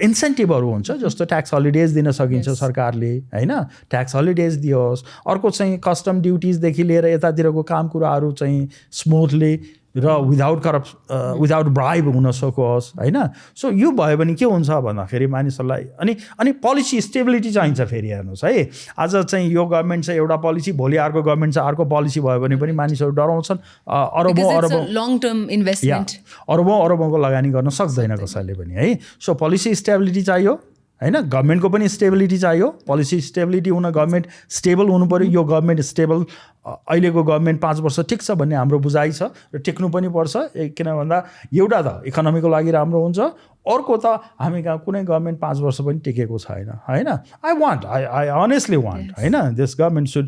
इन्सेन्टिभहरू हुन्छ, जस्तो ट्याक्स हलिडेज दिन सकिन्छ सरकारले होइन, ट्याक्स हलिडेज दियोस्। अर्को चाहिँ कस्टम ड्युटिजदेखि लिएर यतातिरको काम कुराहरू चाहिँ स्मुथली र विदाउट ब्राइब हुन सकोस् होइन। सो यो भयो भने के हुन्छ भन्दाखेरि मानिसहरूलाई अनि पोलिसी स्टेबिलिटी चाहिन्छ। फेरि हेर्नुहोस् है, आज चाहिँ यो गभर्मेन्ट चाहिँ एउटा पोलिसी, भोलि अर्को गभर्मेन्ट चाहिँ अर्को पोलिसी भयो भने पनि मानिसहरू डराउँछन्। अरबौँ लङ टर्म इन्भेस्टमेन्ट, अरबौँ लगानी गर्न सक्दैन कसैले पनि है। सो पोलिसी स्टेबिलिटी चाहियो होइन, गभर्मेन्टको पनि स्टेबिलिटी चाहियो। पोलिसी स्टेबिलिटी हुन गभर्मेन्ट स्टेबल हुनु पऱ्यो। यो गभर्मेन्ट स्टेबल, अहिलेको गभर्मेन्ट 5 वर्ष ठिक छ भन्ने हाम्रो बुझाइ छ र टेक्नु पनि पर्छ। किन भन्दा एउटा त इकोनोमीको लागि राम्रो हुन्छ, अर्को त हामी कहाँ कुनै गभर्मेन्ट 5 वर्ष पनि टिकेको छैन होइन। आई अनेस्टली वान्ट होइन, this government should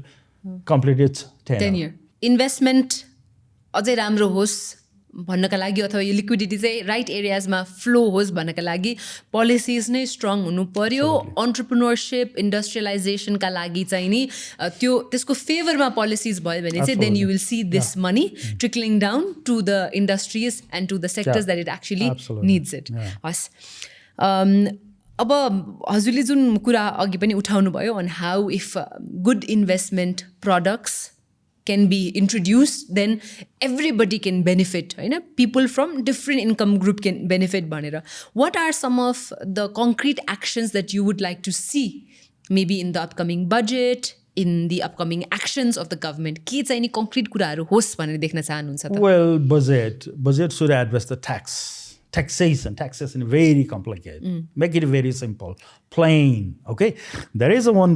complete it's 10 year. Investment अझै राम्रो होस् भन्नका लागि अथवा यो लिक्विडिटी चाहिँ राइट एरियाजमा फ्लो होस् भन्नका लागि पोलिसिज नै स्ट्रङ हुनु पर्यो एन्टरप्रेन्योरसिप इन्डस्ट्रियलाइजेसनका लागि चाहिँ नि त्यसको फेभरमा पोलिसिज भयो भने चाहिँ then you will see this money trickling down to the industries and to the sectors that it actually needs it हस् अब हजुरले जुन कुरा अघि पनि उठाउनु भयो on how if good investment products can be introduced, then everybody can benefit, right? People from different income group can benefit. What are some of the concrete actions that you would like to see, maybe in the upcoming budget, in the upcoming actions of the government? के चाहिँ नि concrete कुराहरू होस् भनेर देख्न चाहनुहुन्छ त? Well, budget should address the taxation very complicated. Make it very simple, plain. Okay, there is one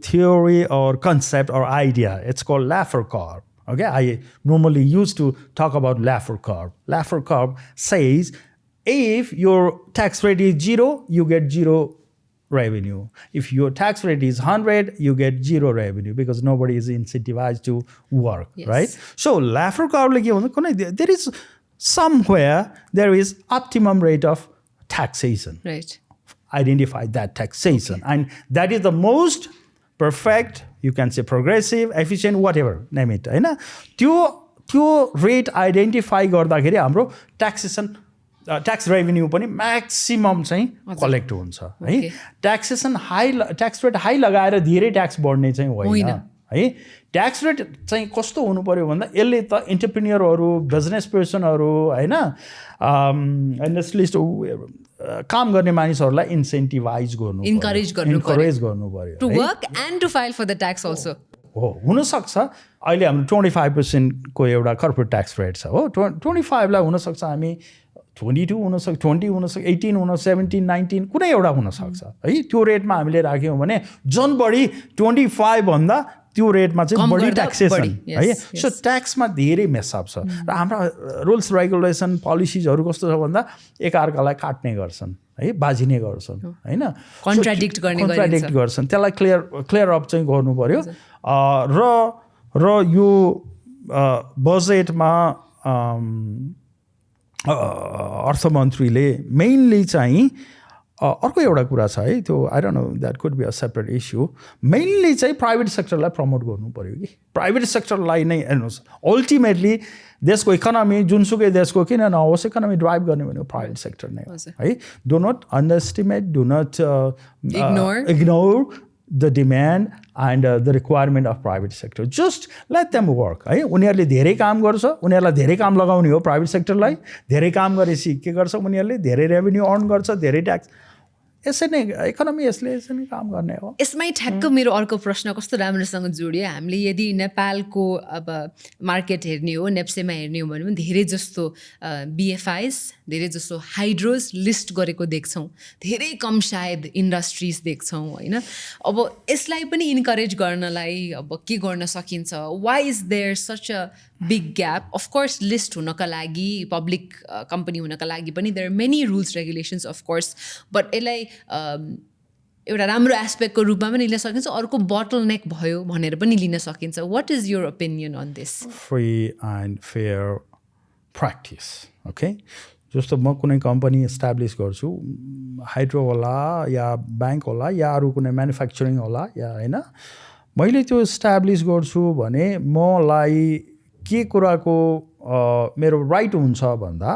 theory or concept or idea. It's called Laffer curve. Okay, I normally used to talk about Laffer curve. Laffer curve says if your tax rate is 0, you get 0 revenue. If your tax rate is 100, you get 0 revenue because nobody is incentivized to work. Yes. Right? So Laffer curve, there is somewhere there is optimum rate of taxation. Right. Identify that taxation. Okay. And that is the most perfect, you can say progressive, efficient, whatever, name it. त्यो rate identify गर्दाखेरि हाम्रो tax revenue पनि maximum चाहिँ collect हुन्छ है. Tax rate high लगाएर धेरै tax बढ्ने चाहिँ होइन है. ट्याक्स रेट चाहिँ कस्तो हुनु पर्यो भन्दा यसले त एन्टरप्रेन्योरहरू बिजनेस पर्सनहरू होइन इन्डस्ट्रियलिस्ट काम गर्ने मानिसहरूलाई इन्सेन्टिभाइज गर्नु इन्करेज गर्नु पर्यो to work and to file for the tax also. हो हुनसक्छ अहिले हाम्रो 25% को एउटा कर्पोरेट ट्याक्स रेट छ हो. 25 लाई हुनसक्छ हामी 22 हुनसक्छ, 20 हुनसक्छ, 18 हुन, 17, 19 कुनै एउटा हुनसक्छ है. त्यो रेटमा हामीले राख्यौँ भने झन् बढी 25 भन्दा त्यो रेटमा चाहिँ बढी ट्याक्सेसन है. सो ट्याक्समा धेरै मेसअप छ र हाम्रा रुल्स रेगुलेसन पोलिसिजहरू कस्तो छ भन्दा एकअर्कालाई काट्ने गर्छन् है, बाजिने गर्छन् होइन, कन्ट्राडिक्ट गर्छन्. त्यसलाई क्लियर अप चाहिँ गर्नु पर्यो. र यो बजेटमा अर्थमन्त्रीले मेनली चाहिँ अर्को एउटा कुरा छ है, त्यो I don't know that could be a separate issue. Mainly चाहिँ प्राइभेट सेक्टरलाई प्रमोट गर्नु पऱ्यो कि प्राइभेट सेक्टरलाई नै हेर्नुहोस्. अल्टिमेटली देशको इकोनोमी जुनसुकै देशको किन नहोस् इकोनोमी ड्राइभ गर्ने भनेको प्राइभेट सेक्टर नै हो है. Do not underestimate, do not ignore the demand and the requirement of private sector. Just let them work. है उनीहरूले धेरै काम गर्छ, उनीहरूलाई धेरै काम लगाउने हो प्राइभेट सेक्टरलाई. धेरै काम गरेपछि के गर्छ उनीहरूले धेरै रेभेन्यू अर्न गर्छ, धेरै ट्याक्स. यसै नै इकोनोमी यसले यसै नै काम गर्ने हो. यसमै ठ्याक्क मेरो अर्को प्रश्न कस्तो राम्रोसँग जोडियो. हामीले यदि नेपालको अब मार्केट हेर्ने हो, नेप्सेमा हेर्ने हो भने पनि धेरै जस्तो बिएफआइस, धेरै जस्तो हाइड्रोज लिस्ट गरेको देख्छौँ, धेरै कम सायद इन्डस्ट्रिज देख्छौँ होइन. अब यसलाई पनि इन्करेज गर्नलाई अब के गर्न सकिन्छ? Why is there such a big gap? Of course list हुनका लागि, पब्लिक कम्पनी हुनका लागि पनि there are many rules regulations of course, but यसलाई एउटा राम्रो एस्पेक्टको रूपमा पनि लिन सकिन्छ, अर्को बोटल नेक भयो भनेर पनि लिन सकिन्छ. What is your opinion on this? Free and fair practice. Okay, जस्तो म कुनै कम्पनी इस्टाब्लिस गर्छु, हाइड्रो होला या ब्याङ्क होला या अरू कुनै म्यानुफ्याक्चरिङ होला या होइन, मैले त्यो इस्टाब्लिस गर्छु भने मलाई के कुराको मेरो राइट हुन्छ भन्दा,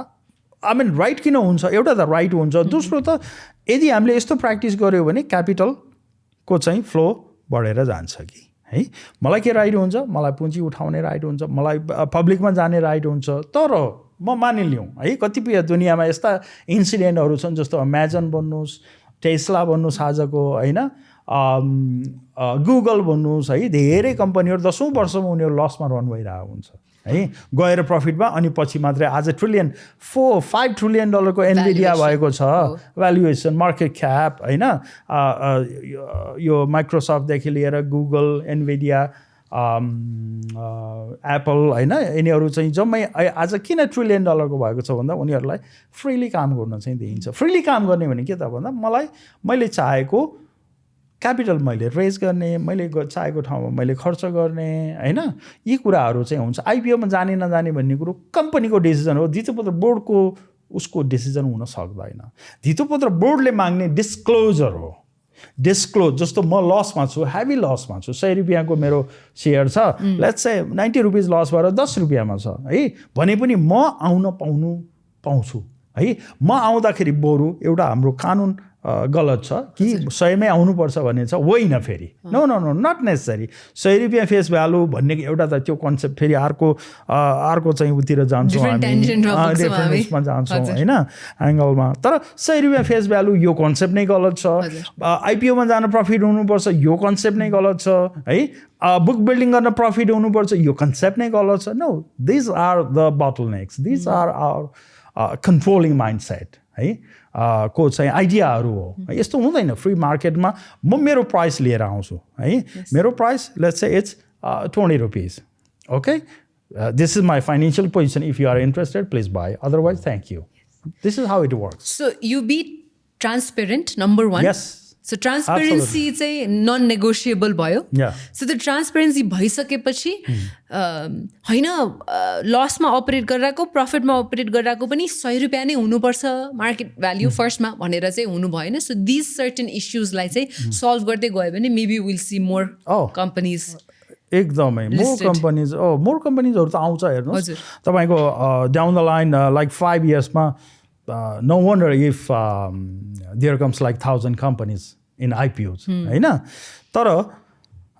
आई मिन राइट किन हुन्छ? एउटा त राइट हुन्छ, दोस्रो त यदि हामीले यस्तो प्र्याक्टिस गऱ्यो भने क्यापिटलको चाहिँ फ्लो बढेर जान्छ कि है. मलाई के राइट हुन्छ? मलाई पुँजी उठाउने राइट हुन्छ, मलाई पब्लिकमा जाने राइट हुन्छ. तर म मानिलिउँ है, कतिपय दुनियाँमा यस्ता इन्सिडेन्टहरू छन्, जस्तो अमेजन भन्नुहोस्, टेस्ला भन्नुहोस् आजको होइन, गुगल भन्नुहोस् है, धेरै कम्पनीहरू 10औं वर्षमा उनीहरू लसमा रन भइरहेको हुन्छ है, गएर प्रफिटमा, अनि पछि मात्रै आज $4-5 ट्रिलियन एनभिडिया भएको छ भ्यालुएसन, मार्केट क्याप होइन. यो माइक्रोसफ्टदेखि लिएर गुगल, एनभिडिया, एप्पल होइन, यिनीहरू चाहिँ जम्मै आज किन $1 ट्रिलियन भएको छ भन्दा उनीहरूलाई फ्रीली काम गर्न चाहिँ दिइन्छ. फ्रीली काम गर्ने भने के त भन्दा मैले चाहेको क्यापिटल मैले रेज गर्ने, मैले चाहेको ठाउँमा मैले खर्च गर्ने, होइन, यी कुराहरू चाहिँ हुन्छ। आइपिओमा जाने नजाने भन्ने कुरो कम्पनीको डिसिजन हो, धितोपत्र बोर्डको उसको डिसिजन हुन सक्दैन। धितोपत्र बोर्डले माग्ने डिस्क्लोजर हो, डिस्क्लोज। जस्तो म लसमा छु, हेभी लसमा छु, 100 रुपियाँको मेरो सेयर छ, लेट्स से 90 रुपिस लस भएर 10 रुपियाँमा छ है, भने पनि म आउन पाउँछु है। म आउँदाखेरि बरु एउटा हाम्रो कानुन गलत छ कि 100मै आउनुपर्छ भन्ने छ, होइन फेरि, no no no, not necessary. 100 रुपियाँ फेस भ्यालु भन्ने एउटा त त्यो कन्सेप्ट फेरि अर्को चाहिँ उतिर जान्छौँ हामी, डिफ्रेन्समा जान्छौँ होइन, एङ्गलमा। तर 100 रुपियाँ फेस भ्यालु यो कन्सेप्ट नै गलत छ। आइपिओमा जान प्रफिट हुनुपर्छ यो कन्सेप्ट नै गलत छ है। बुक बिल्डिङ गर्न प्रफिट हुनुपर्छ यो कन्सेप्ट नै गलत छ। No, these are the bottlenecks, these are our controlling mindset है को चाहिँ आइडियाहरू हो। यस्तो हुँदैन फ्री मार्केटमा। म मेरो प्राइस लिएर आउँछु है, मेरो price let's say it's 20 rupees, okay, this is my financial position, if you are interested please buy, otherwise thank you. This is how it works. So you be transparent, number 1। Yes, so transparency चाहिँ non negotiable भयो। So त्यो transparency भइसकेपछि होइन, लसमा अपरेट गरिरहेको प्रफिटमा अपरेट गरिरहेको पनि 100 रुपियाँ नै हुनुपर्छ मार्केट भ्याल्यु फर्स्टमा भनेर चाहिँ हुनु भएन। सो दिज सर्टेन इस्युजलाई चाहिँ सल्भ गर्दै गयो भने maybe will see more companies, एकदमै मोर कम्पनीजहरू त आउँछ। हेर्नुहोस् तपाईँको down the line like 5 इयर्समा no wonder if there comes like 1,000 companies in IPOs होइन। तर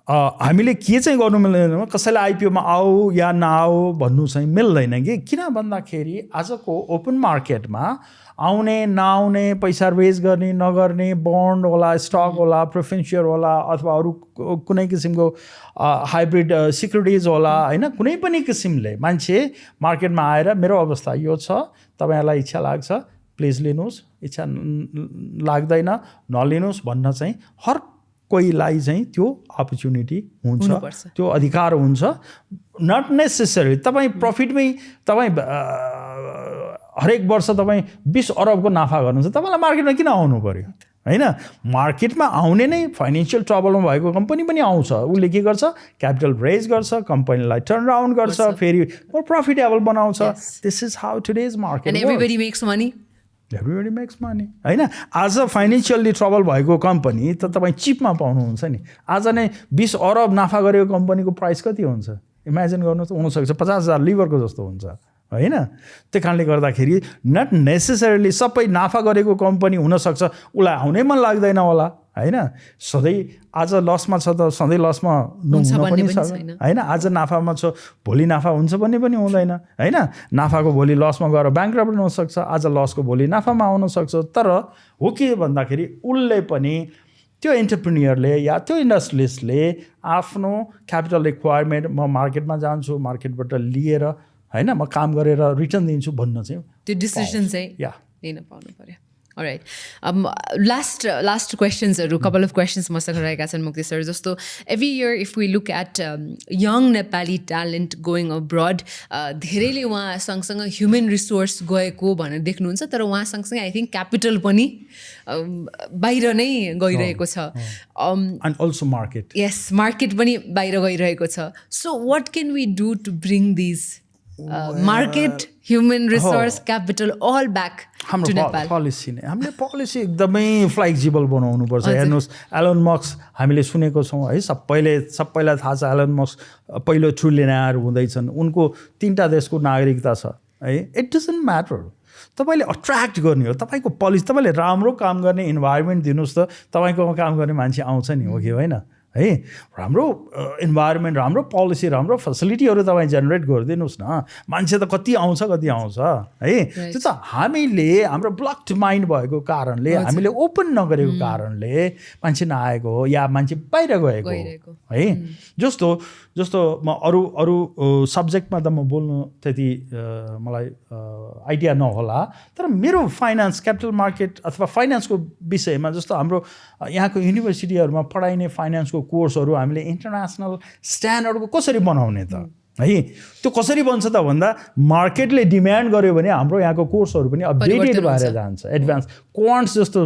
हामीले के चाहिँ गर्नु मिल्दैन, कसैलाई आइपिओमा आऊ या नआऊ भन्नु चाहिँ मिल्दैन कि। किन भन्दाखेरि आजको ओपन मार्केटमा आउने नआउने, पैसा रेज गर्ने नगर्ने, बन्ड होला, स्टक होला, प्रेफरेन्स सेयर होला, अथवा अरू कुनै किसिमको हाइब्रिड सिक्युरिटिज होला होइन, कुनै पनि किसिमले मान्छे मार्केटमा आएर मेरो अवस्था यो छ, तपाईँहरूलाई इच्छा लाग्छ प्लिज लिनुहोस्, इच्छा लाग्दैन नलिनुहोस् भन्न चाहिँ हर कोहीलाई चाहिँ त्यो अपर्च्युनिटी हुन्छ, त्यो अधिकार हुन्छ। नट नेसेसरी तपाईँ प्रफिटमै तपाईँ हरेक वर्ष तपाईँ 20 अरबको नाफा गर्नुहुन्छ, तपाईँलाई मार्केटमा किन आउनु पऱ्यो होइन। मार्केटमा आउने नै फाइनेन्शियल ट्रबलमा भएको कम्पनी पनि आउँछ, उसले के गर्छ, क्यापिटल रेज गर्छ, कम्पनीलाई टर्न राउन्ड गर्छ, फेरि मोर प्रफिटेबल बनाउँछ। This is how today's market, everybody makes money, everybody makes money होइन। आज फाइनेन्सियल्ली ट्रबल भएको कम्पनी त तपाईँ चिपमा पाउनुहुन्छ नि। आज नै 20 अरब नाफा गरेको कम्पनीको प्राइस कति हुन्छ इमेजिन गर्नु त, हुनसक्छ 50,000 लिभरको जस्तो हुन्छ होइन। त्यो कारणले गर्दाखेरि नट नेसेसरीली सबै नाफा गरेको कम्पनी हुनसक्छ उसलाई आउनै मन लाग्दैन होला होइन। सधैँ आज लसमा छ त सधैँ लसमा नहुन पनि सक्छ होइन। आज नाफामा छ भोलि नाफा हुन्छ भन्ने पनि हुँदैन होइन। नाफाको भोलि लसमा गएर ब्याङ्क्रप्ट हुनसक्छ, आज लसको भोलि नाफामा आउन सक्छ। तर हो के भन्दाखेरि उसले पनि त्यो एन्टरप्रेन्योरले या त्यो इन्डस्ट्रियलिस्टले आफ्नो क्यापिटल रिक्वायरमेन्ट, म मार्केटमा जान्छु, मार्केटबाट लिएर होइन म काम गरेर रिटर्न दिन्छु भन्न चाहिँ त्यो डिसिजन चाहिँ लिन पाउनु पर्यो। अलराइट, लास्ट क्वेसन्सहरू, कपाल अफ क्वेसन्स मसँग रहेका छन् मुक्ति सर। जस्तो every year if we look at young Nepali talent going abroad, धेरैले उहाँ सँगसँगै ह्युमन रिसोर्स गएको भनेर देख्नुहुन्छ, तर उहाँ सँगसँगै आई थिङ्क क्यापिटल पनि बाहिर नै गइरहेको छ। And also market, yes, market पनि बाहिर गइरहेको छ। So what can we do to bring these market, human resource, capital all back to Nepal? Policy नै, हामीले पोलिसी एकदमै फ्लेक्सिबल बनाउनुपर्छ। हेर्नुहोस् एलन मस्क हामीले सुनेको छौँ है, सबैलाई थाहा छ एलन मस्क पहिलो ट्रिलियनर हुँदैछन्, उनको 3टा देशको नागरिकता छ है। इट डजन्ट म्याटर, तपाईँले अट्र्याक्ट गर्ने हो तपाईँको पोलिसी। तपाईँले राम्रो काम गर्ने इन्भाइरोमेन्ट दिनुहोस् त तपाईँकोमा काम गर्ने मान्छे आउँछ नि, हो कि होइन है। राम्रो इन्भाइरोमेन्ट, राम्रो पोलिसी, राम्रो फेसिलिटीहरू तपाईँ जेनेरेट गरिदिनुहोस् न, मान्छे त कति आउँछ है। त्यो त हामीले हाम्रो ब्लक्ड माइन्ड भएको कारणले, हामीले ओपन नगरेको कारणले मान्छे नआएको हो या मान्छे बाहिर गएको है। जस्तो म अरू सब्जेक्टमा त म बोल्नु त्यति मलाई आइडिया नहोला, तर मेरो फाइनेन्स, क्यापिटल मार्केट अथवा फाइनेन्सको विषयमा जस्तो हाम्रो यहाँको युनिभर्सिटीहरूमा पढाइने फाइनेन्सको कोर्सहरू हामीले इन्टरनेसनल स्ट्यान्डर्डको कसरी बनाउने त है त्यो कसरी बन्छ त भन्दा मार्केटले डिमान्ड गर्यो भने हाम्रो यहाँको कोर्सहरू पनि अपडेटेड भएर जान्छ एडभान्स क्वान्ट्स जस्तो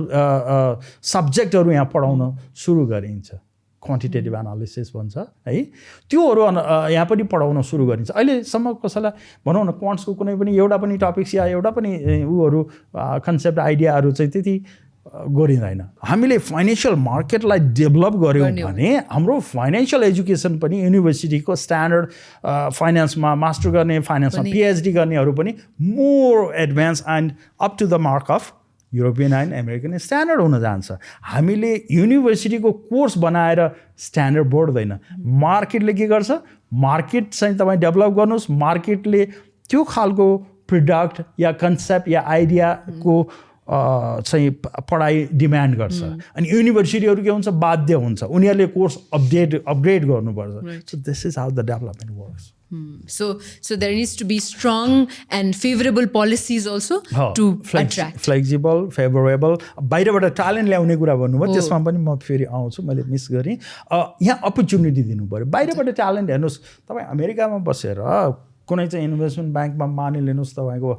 सब्जेक्टहरू यहाँ पढाउन सुरु गरिन्छ क्वान्टिटेटिभ एनालिसिस भन्छ है त्योहरू यहाँ पनि पढाउन सुरु गरिन्छ अहिलेसम्म कसैलाई भनौँ न क्वान्ट्सको कुनै पनि एउटा पनि टपिक्स या एउटा पनि उहरू कन्सेप्ट आइडियाहरू चाहिँ त्यति गरिँदैन हामीले फाइनेन्सियल मार्केटलाई डेभलप गऱ्यौँ भने हाम्रो फाइनेन्सियल एजुकेसन पनि युनिभर्सिटीको स्ट्यान्डर्ड फाइनेन्समा मास्टर गर्ने फाइनेन्समा पिएचडी गर्नेहरू पनि more advance and up to the mark of European and American standard हुन जान्छ हामीले युनिभर्सिटीको कोर्स बनाएर स्ट्यान्डर्ड बढ्दैन मार्केटले के गर्छ मार्केट चाहिँ तपाईँ डेभलप गर्नुहोस् मार्केटले त्यो खालको प्रोडक्ट या कन्सेप्ट या आइडियाको चाहिँ पढाइ डिमान्ड गर्छ अनि युनिभर्सिटीहरू के हुन्छ बाध्य हुन्छ उनीहरूले कोर्स अपग्रेड गर्नुपर्छ so this is how the development works So there needs to be strong and favorable policies also to attract. Flexible, favorable. बाहिरबाट ट्यालेन्ट ल्याउने कुरा भन्नुभयो त्यसमा पनि म फेरि आउँछु मैले मिस गरेँ यहाँ अपर्च्युनिटी दिनु पऱ्यो बाहिरबाट ट्यालेन्ट हेर्नुहोस् तपाईँ अमेरिकामा बसेर कुनै चाहिँ इन्भेस्टमेन्ट ब्याङ्कमा मानिलिनुहोस् तपाईँको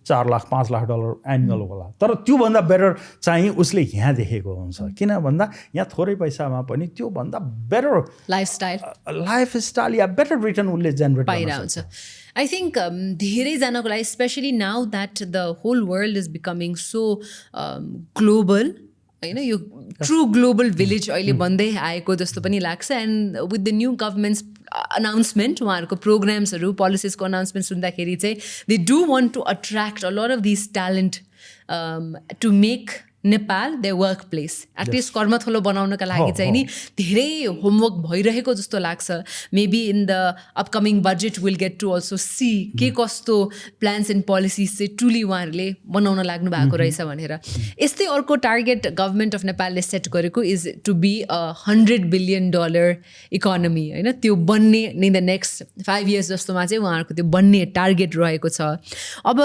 4 लाख 5 लाख डलर एनुअल होला तर त्योभन्दा बेटर चाहिँ उसले यहाँ देखेको हुन्छ किन भन्दा यहाँ थोरै पैसामा पनि त्योभन्दा बेटर लाइफस्टाइल या बेटर रिटर्न उसले जेनेरेट पाइरहन्छ आई थिङ्क धेरैजनाको लागि specially now that the whole world is becoming so global होइन यो ट्रु ग्लोबल भिलेज अहिले बन्दै आएको जस्तो पनि लाग्छ and with the new government's announcement उहाँहरूको प्रोग्राम्सहरू पोलिसिसको अनाउन्समेन्ट सुन्दाखेरि चाहिँ they do want to attract a lot of this talent to make Nepal the work place at least कर्मथलो बनाउनका लागि चाहिँ नि धेरै होमवर्क भइरहेको जस्तो लाग्छ maybe in the upcoming budget will get to also see के कस्तो प्लान्स एन्ड पोलिसिज चाहिँ ट्रुली उहाँहरूले बनाउन लाग्नु भएको रहेछ भनेर यस्तै अर्को टार्गेट गभर्मेन्ट अफ नेपालले सेट गरेको is to be $100 billion economy होइन त्यो बन्ने इन द नेक्स्ट 5 years जस्तोमा चाहिँ उहाँहरूको त्यो बन्ने टार्गेट रहेको छ अब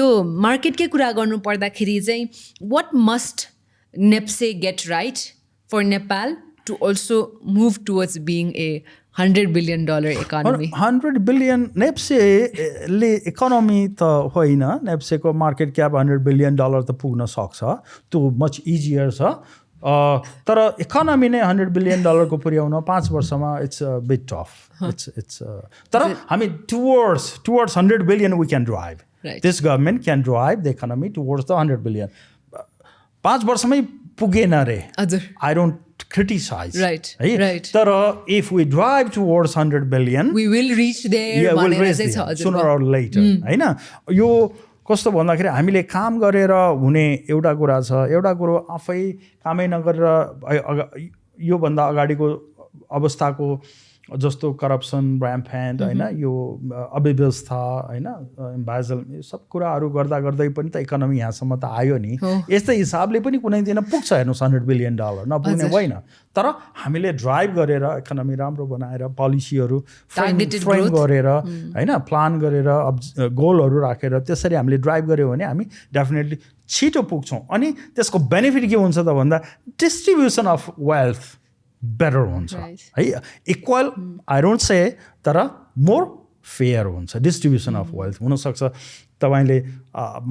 यो मार्केटकै कुरा गर्नु पर्दाखेरि चाहिँ what must NEPSE get right for Nepal to also move towards being a $100 billion economy? 100 billion NEPSE economy त होइन NEPSE को market cap $100 billion त पुग्न सक्छ त्यो much easier छ तर इकोनोमी नै $100 billion को पुर्याउन 5 वर्षमा it's a bit tough. It's तर हामी towards 100 billion we can drive. Right. This government can drive the economy towards the 100 billion. 5 वर्षमै पुगेन रे आई डोन्ट क्रिटिसाइज राइट तर if we drive towards 100 billion we will reach there sooner or later होइन यो कस्तो भन्दाखेरि हामीले काम गरेर हुने एउटा कुरा छ एउटा कुरो आफै कामै नगरेर योभन्दा अगाडिको अवस्थाको जस्तो करप्सन ऱ्याम्पैन्ट होइन यो अव्यवस्था होइन इम्बाइजल यो सब कुराहरू गर्दा गर्दै पनि त इकोनोमी यहाँसम्म त आयो नि यस्तै हिसाबले पनि कुनै दिन पुग्छ हेर्नुहोस् $100 बिलियन नपुग्ने होइन तर हामीले ड्राइभ गरेर इकोनोमी राम्रो बनाएर पोलिसीहरू फ्रेम गरेर होइन प्लान गरेर गोलहरू राखेर त्यसरी हामीले ड्राइभ गऱ्यौँ भने हामी डेफिनेटली छिटो पुग्छौँ अनि त्यसको बेनिफिट के हुन्छ त भन्दा डिस्ट्रिब्युसन अफ वेल्थ बेटर हुन्छ है इक्वल आई डोन्ट से तर मोर फेयर हुन्छ डिस्ट्रिब्युसन अफ वेल्थ हुनसक्छ तपाईँले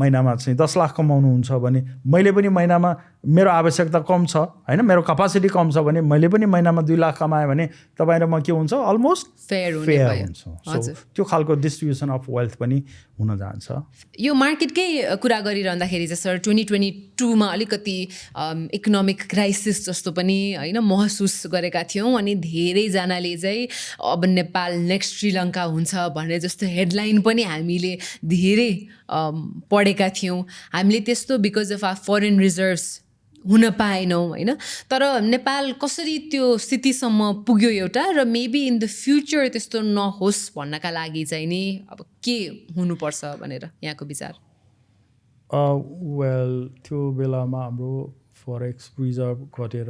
महिनामा चाहिँ 10 लाख कमाउनुहुन्छ भने मैले पनि महिनामा मेरो आवश्यकता कम छ होइन मेरो क्यापासिटी कम छ भने मैले पनि महिनामा 2 लाख कमाएँ भने तपाईँ र म के हुन्छ अलमोस्ट फेयर हुन्छ सो त्यो खालको डिस्ट्रिब्युसन अफ वेल्थ पनि हुन जान्छ यो मार्केटकै कुरा गरिरहँदाखेरि चाहिँ सर 2022मा अलिकति इकोनोमिक क्राइसिस जस्तो पनि होइन महसुस गरेका थियौँ अनि धेरैजनाले चाहिँ अब नेपाल नेक्स्ट श्रीलङ्का हुन्छ भन्ने जस्तो हेडलाइन पनि हामीले धेरै पढेका थियौँ हामीले त्यस्तो बिकज अफ आवर फरेन रिजर्भ्स हुन पाएनौँ होइन तर नेपाल कसरी त्यो स्थितिसम्म पुग्यो एउटा र मेबी इन द फ्युचर त्यस्तो नहोस् भन्नका लागि चाहिँ नि अब के हुनुपर्छ भनेर यहाँको विचार वेल त्यो बेलामा हाम्रो फरेक्स रिजर्भ घटेर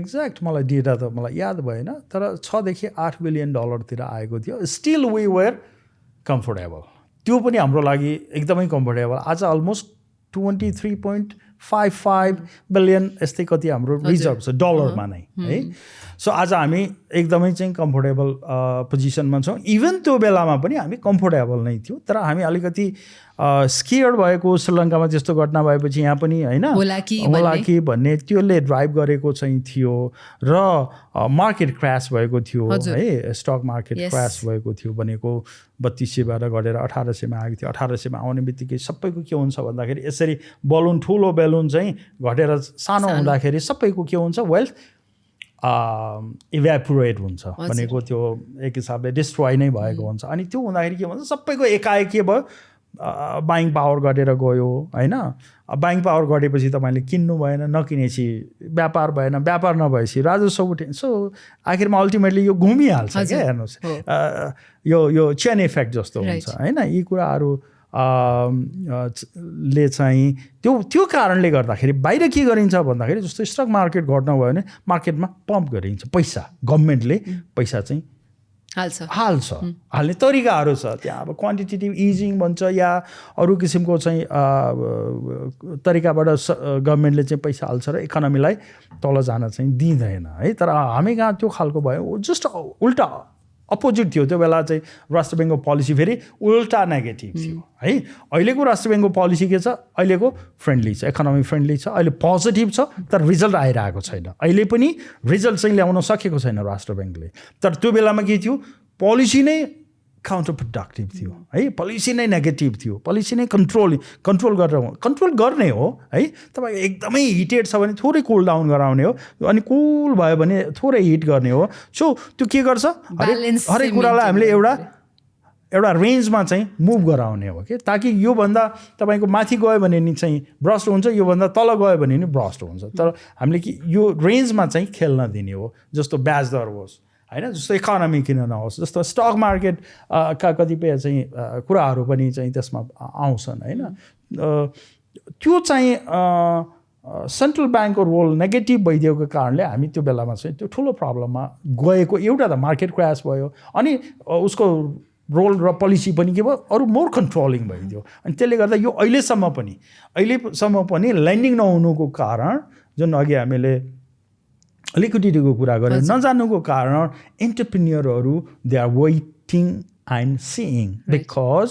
एक्ज्याक्ट मलाई डेटा त मलाई याद भएन तर 6 देखि 8 बिलियन डलरतिर आएको थियो स्टिल वी वेयर कम्फोर्टेबल त्यो पनि हाम्रो लागि एकदमै कम्फोर्टेबल आज अलमोस्ट 23.55 बिलियन यस्तै कति हाम्रो रिजर्भ छ डलरमा नै है सो आज हामी एकदमै चाहिँ कम्फोर्टेबल पोजिसनमा छौँ। इभन त्यो बेलामा पनि हामी कम्फोर्टेबल नै थियौँ, तर हामी अलिकति स्केयर्ड भएको श्रीलङ्कामा त्यस्तो घटना भएपछि यहाँ पनि होइन होला कि भन्ने त्यसले ड्राइभ गरेको चाहिँ थियो र मार्केट क्रास भएको थियो है, स्टक मार्केट क्रास भएको थियो भनेको 3200बाट घटेर 1800मा आएको थियो। 1800मा आउने बित्तिकै सबैको के हुन्छ भन्दाखेरि यसरी बलुन ठुलो बेलुन चाहिँ घटेर सानो हुँदाखेरि सबैको के हुन्छ, वेल्थ इभ्यापोरेट हुन्छ भनेको त्यो एक हिसाबले डिस्ट्रोय नै भएको हुन्छ। अनि त्यो हुँदाखेरि के भन्छ, सबैको एकाएक के भयो, बाइङ पावर घटेर गयो होइन। बाइङ पावर घटेपछि तपाईँले किन्नु भएन, नकिनेपछि व्यापार भएन, व्यापार नभएपछि राजस्व उठ्यो। सो आखिरमा अल्टिमेटली यो घुमिहाल्छ क्या, हेर्नुहोस् यो चेन इफेक्ट जस्तो हुन्छ होइन। यी कुराहरू ले चाहिँ त्यो कारणले गर्दाखेरि बाहिर के गरिन्छ भन्दाखेरि जस्तो स्टक मार्केट घट्न भयो भने मार्केटमा पम्प गरिन्छ पैसा, गभर्मेन्टले पैसा चाहिँ हाल्ने तरिकाहरू छ त्यहाँ। अब क्वान्टिटेटिभ इजिङ भन्छ या अरू किसिमको चाहिँ तरिकाबाट गभर्मेन्टले चाहिँ पैसा हाल्छ र इकोनोमीलाई तल जान चाहिँ दिँदैन है। तर हामी कहाँ त्यो खालको भयो, जस्ट उल्टा अपोजिट थियो। त्यो बेला चाहिँ राष्ट्र ब्याङ्कको पोलिसी फेरि उल्टा नेगेटिभ थियो है। अहिलेको राष्ट्र ब्याङ्कको पोलिसी के छ, अहिलेको फ्रेन्डली छ, इकोनोमी फ्रेन्डली छ, अहिले पोजिटिभ छ, तर रिजल्ट आइरहेको छैन। अहिले पनि रिजल्ट चाहिँ ल्याउन सकेको छैन राष्ट्र ब्याङ्कले। तर त्यो बेलामा के थियो, पोलिसी नै काउन्टर प्रोडक्टिभ थियो है, पोलिसी नै नेगेटिभ थियो, पोलिसी नै कन्ट्रोल गर्ने हो है। तपाईँ एकदमै हिटेड छ भने थोरै कुल डाउन गराउने हो, अनि कुल भयो भने थोरै हिट गर्ने हो। सो त्यो के गर्छ, हरेक कुरालाई हामीले एउटा रेन्जमा चाहिँ मुभ गराउने हो कि, ताकि योभन्दा तपाईँको माथि गयो भने नि चाहिँ ब्रस्ट हुन्छ, योभन्दा तल गयो भने नि ब्रस्ट हुन्छ। तर हामीले कि यो रेन्जमा चाहिँ खेल्न दिने हो, जस्तो ब्याज दर होस् होइन, जस्तो इकोनोमी किन नहोस्, जस्तो स्टक मार्केट का कतिपय चाहिँ कुराहरू पनि चाहिँ त्यसमा आउँछन् होइन। त्यो चाहिँ सेन्ट्रल ब्याङ्कको रोल नेगेटिभ भइदिएको कारणले हामी त्यो बेलामा चाहिँ त्यो ठुलो प्रब्लममा गएको। एउटा त मार्केट क्रास भयो, अनि उसको रोल र पोलिसी पनि के भयो, अरू मोर कन्ट्रोलिङ भइदियो। अनि त्यसले गर्दा यो अहिलेसम्म पनि ल्यान्डिङ नहुनुको कारण, जुन अघि हामीले लिक्विडिटीको कुरा गरेँ, नजानुको कारण एन्टरप्रेन्योरहरू they are waiting and seeing because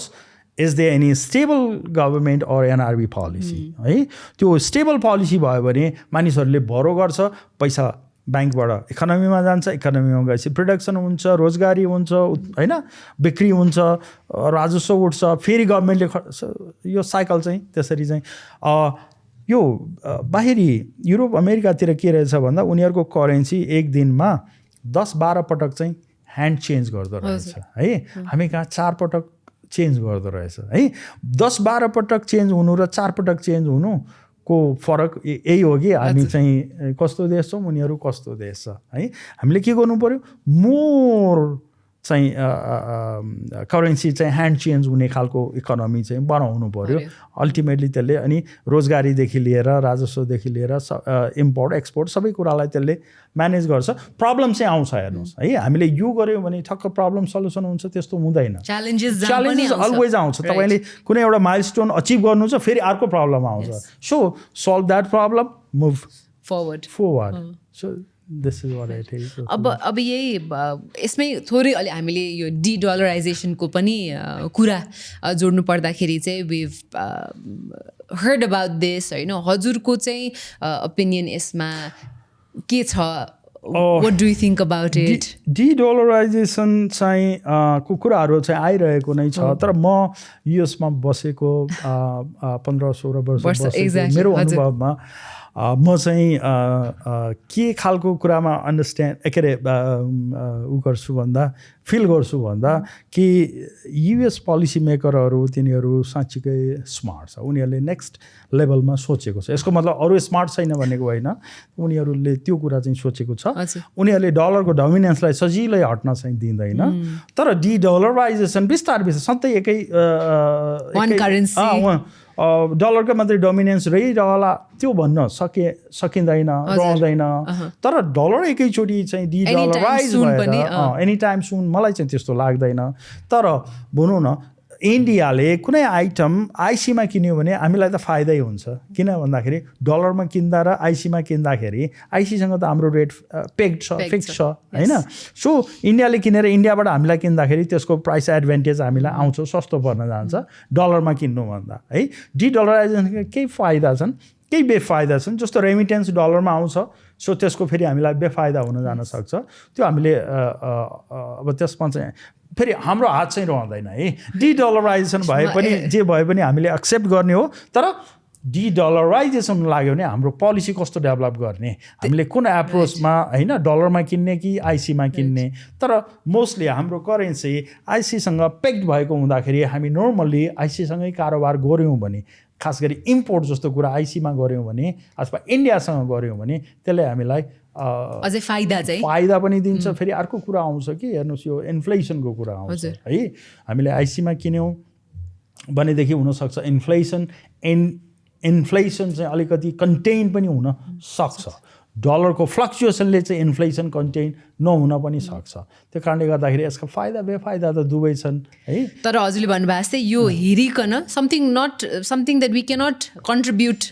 is they any stable government or NRB policy है। त्यो स्टेबल पोलिसी भयो भने मानिसहरूले भरो गर्छ, पैसा ब्याङ्कबाट इकोनोमीमा जान्छ, इकोनोमीमा गएपछि प्रोडक्सन हुन्छ, रोजगारी हुन्छ होइन, बिक्री हुन्छ, राजस्व उठ्छ, फेरि गभर्मेन्टले यो साइकल चाहिँ त्यसरी चाहिँ यो बाहिरी युरोप अमेरिकातिर के रहेछ भन्दा उनीहरूको करेन्सी एक दिनमा 10-12 पटक चाहिँ ह्यान्ड चेन्ज गर्दो रहेछ है। हामी कहाँ 4 पटक चेन्ज गर्दो रहेछ है। 10-12 पटक चेन्ज हुनु र 4 पटक चेन्ज हुनुको फरक यही हो कि हामी चाहिँ कस्तो देश छौँ, उनीहरू कस्तो देश छ है। हामीले के गर्नु पऱ्यो, मोर चाहिँ करेन्सी चाहिँ ह्यान्ड चेन्ज हुने खालको इकोनोमी चाहिँ बनाउनु पऱ्यो अल्टिमेटली त्यसले। अनि रोजगारीदेखि लिएर राजस्वदेखि लिएर इम्पोर्ट एक्सपोर्ट सबै कुरालाई त्यसले म्यानेज गर्छ। प्रब्लम चाहिँ आउँछ हेर्नुहोस् है, हामीले यो गऱ्यौँ भने ठक्क प्रब्लम सल्युसन हुन्छ त्यस्तो हुँदैन। च्यालेन्जेस अलवेज आउँछ। तपाईँले कुनै एउटा माइलस्टोन अचिभ गर्नु छ, फेरि अर्को प्रब्लम आउँछ। So solve that problem, move forward. So this is what I think. अब यही यसमै थोरै अलि हामीले यो डिडलराइजेसनको पनि कुरा जोड्नु पर्दाखेरि चाहिँ विभ हर्ड अबाउट दिस होइन। हजुरको चाहिँ ओपिनियन यसमा के छ? What do you think about it? Dedollarization चाहिँ को कुराहरू चाहिँ आइरहेको नै छ, तर म युएसमा बसेको 15-16 वर्ष मेरो अनुभवमा म चाहिँ के खालको कुरामा अन्डरस्ट्यान्ड के अरे उ गर्छु भन्दा फिल गर्छु भन्दा कि युएस पोलिसी मेकरहरू तिनीहरू साँच्चीकै स्मार्ट छ। उनीहरूले नेक्स्ट लेभलमा सोचेको छ। यसको मतलब अरू स्मार्ट छैन भनेको होइन, उनीहरूले त्यो कुरा चाहिँ सोचेको छ। उनीहरूले डलरको डोमिनेन्सलाई सजिलै हट्न चाहिँ दिँदैन, तर डिडलराइजेसन बिस्तारै सधैँ एकै डलरको मात्रै डोमिनेन्स रहिरहला त्यो भन्न सकिँदैन, रहँदैन। तर डलर एकैचोटि चाहिँ डिडलराइज भएर एनी टाइम सुन मलाई चाहिँ त्यस्तो लाग्दैन। तर भनौँ न इन्डियाले कुनै आइटम आइसीमा किन्यो भने हामीलाई त फाइदै हुन्छ किन भन्दाखेरि डलरमा किन्दा र आइसीमा किन्दाखेरि आइसीसँग त हाम्रो रेट पेक्ड छ फिक्स छ होइन सो इन्डियाले किनेर इन्डियाबाट हामीलाई किन्दाखेरि त्यसको प्राइस एडभान्टेज हामीलाई आउँछ सस्तो पर्न जान्छ डलरमा किन्नुभन्दा है डिडलराइजेसनका केही फाइदा छन् केही बेफाइदा छन् जस्तो रेमिटेन्स डलरमा आउँछ सो त्यसको फेरि हामीलाई बेफाइदा हुन जान सक्छ त्यो हामीले अब त्यसमा चाहिँ फेरि हाम्रो हात चाहिँ रहँदैन है डिडलराइजेसन भए पनि जे भए पनि हामीले एक्सेप्ट गर्ने हो तर डिडलराइजेसन लाग्यो भने हाम्रो पोलिसी कस्तो डेभलप गर्ने हामीले कुन एप्रोचमा होइन डलरमा किन्ने कि आइसीमा किन्ने तर मोस्टली हाम्रो करेन्सी आइसीसँग पेक्ड भएको हुँदाखेरि हामी नर्मल्ली आइसीसँगै कारोबार गऱ्यौँ भने खास गरी इम्पोर्ट जस्तो कुरा आइसीमा गऱ्यौँ भने अथवा इन्डियासँग गऱ्यौँ भने त्यसले हामीलाई अझै फाइदा पनि दिन्छ फेरि अर्को कुरा आउँछ कि हेर्नुहोस् यो इन्फ्लेसनको कुरा आउँछ है हामीले आइसीमा किन्यौँ भनेदेखि हुनसक्छ इन्फ्लेसन चाहिँ अलिकति कन्टेन पनि हुन सक्छ डलरको फ्लक्चुएसनले चाहिँ इन्फ्लेसन कन्टेन नहुन पनि सक्छ त्यो कारणले गर्दाखेरि यसका फाइदा बेफाइदा त दुवै छन् है तर हजुरले भन्नुभएको जस्तै यो हेरिकन something that we cannot contribute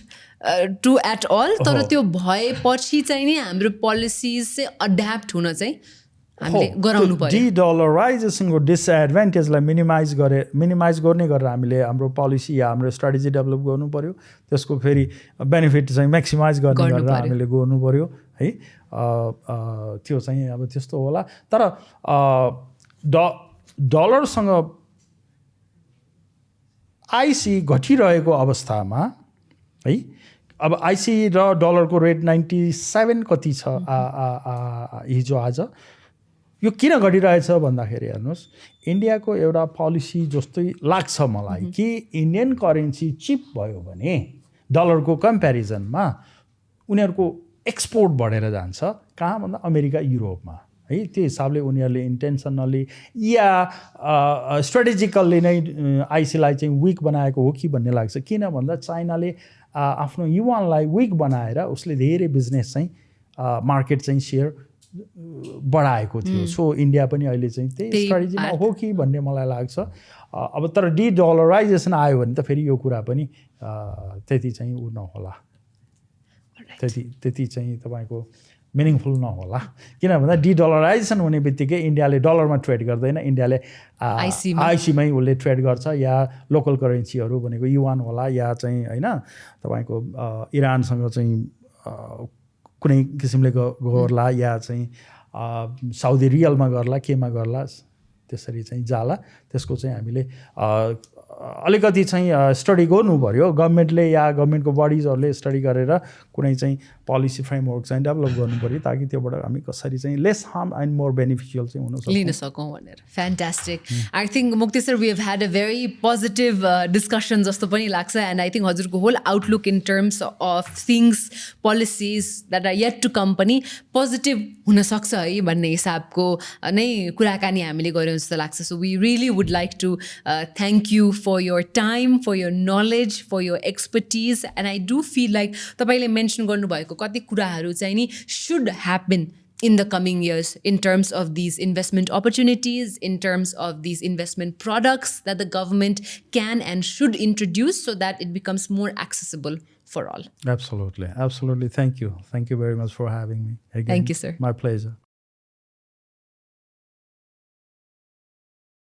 to at all तर त्यो भएपछि चाहिँ नि हाम्रो पोलिसिज चाहिँ एड्याप्ट हुन चाहिँ हामीले गराउनु पर्यो डिडलराइजेसनको डिसएडभान्टेजलाई मिनिमाइज गर्ने गरेर हामीले हाम्रो पोलिसी या हाम्रो स्ट्राटेजी डेभलप गर्नु पर्यो त्यसको फेरि बेनिफिट चाहिँ म्याक्सिमाइज गर्ने गरेर हामीले गर्नु पर्यो है त्यो चाहिँ अब त्यस्तो होला तर डलरसँग आइसी घटिरहेको अवस्थामा है अब आइसी र डलरको रेट 97 कति छ हिजो आज यो किन घटिरहेछ भन्दाखेरि हेर्नुहोस् इन्डियाको एउटा पोलिसी जस्तै लाग्छ मलाई कि इन्डियन करेन्सी चिप भयो भने डलरको कम्पेरिजनमा उनीहरूको एक्सपोर्ट बढेर जान्छ कहाँ भन्दा अमेरिका युरोपमा है त्यो हिसाबले उनीहरूले इन्टेन्सनली या स्ट्रेटेजिकल्ली नै आइसीलाई चाहिँ विक बनाएको हो कि भन्ने लाग्छ किन भन्दा चाइनाले आफ्नो युवानलाई विक बनाएर उसले धेरै बिजनेस चाहिँ मार्केट चाहिँ सेयर बढाएको थियो सो इन्डिया पनि अहिले चाहिँ त्यही स्ट्राटेजीमा हो कि भन्ने मलाई लाग्छ अब तर डिडलराइजेसन आयो भने त फेरि यो कुरा पनि त्यति चाहिँ उ नहोला त्यति चाहिँ तपाईँको मिनिङफुल नहोला किन भन्दा डिडलराइजेसन हुने बित्तिकै इन्डियाले डलरमा ट्रेड गर्दैन इन्डियाले आइसीमै उसले ट्रेड गर्छ या लोकल करेन्सीहरू भनेको युवान होला या चाहिँ होइन तपाईँको इरानसँग चाहिँ कुनै किसिमले गर्ला या चाहिँ साउदी रियलमा गर्ला केमा गर्ला त्यसरी चाहिँ जाला त्यसको चाहिँ हामीले अलिकति चाहिँ स्टडी गर्नु पर्यो गभर्मेन्टले या गभर्मेन्टको बडिजहरूले स्टडी गरेर कुनै चाहिँ पोलिसी फ्रेमवर्क चाहिँ डेभलप गर्नु पर्यो ताकि त्योबाट हामी कसरी चाहिँ less harm and more beneficial चाहिँ लिन सकौँ भनेर fantastic I think Mukti sir we have had a very positive discussion जस्तो पनि लाग्छ एन्ड आई थिङ्क हजुरको whole outlook in terms of things policies that are yet to come पनि positive हुनसक्छ है भन्ने हिसाबको नै कुराकानी हामीले गऱ्यौँ जस्तो लाग्छ so we really would like to thank you for your time, for your knowledge, for your expertise. And I do feel like तपाईले mention गर्नुभएको कति कुराहरू चाहिँ नि should happen in the coming years in terms of these investment opportunities, in terms of these investment products that the government can and should introduce so that it becomes more accessible for all. Absolutely. Thank you very much for having me again. Thank you, sir. My pleasure.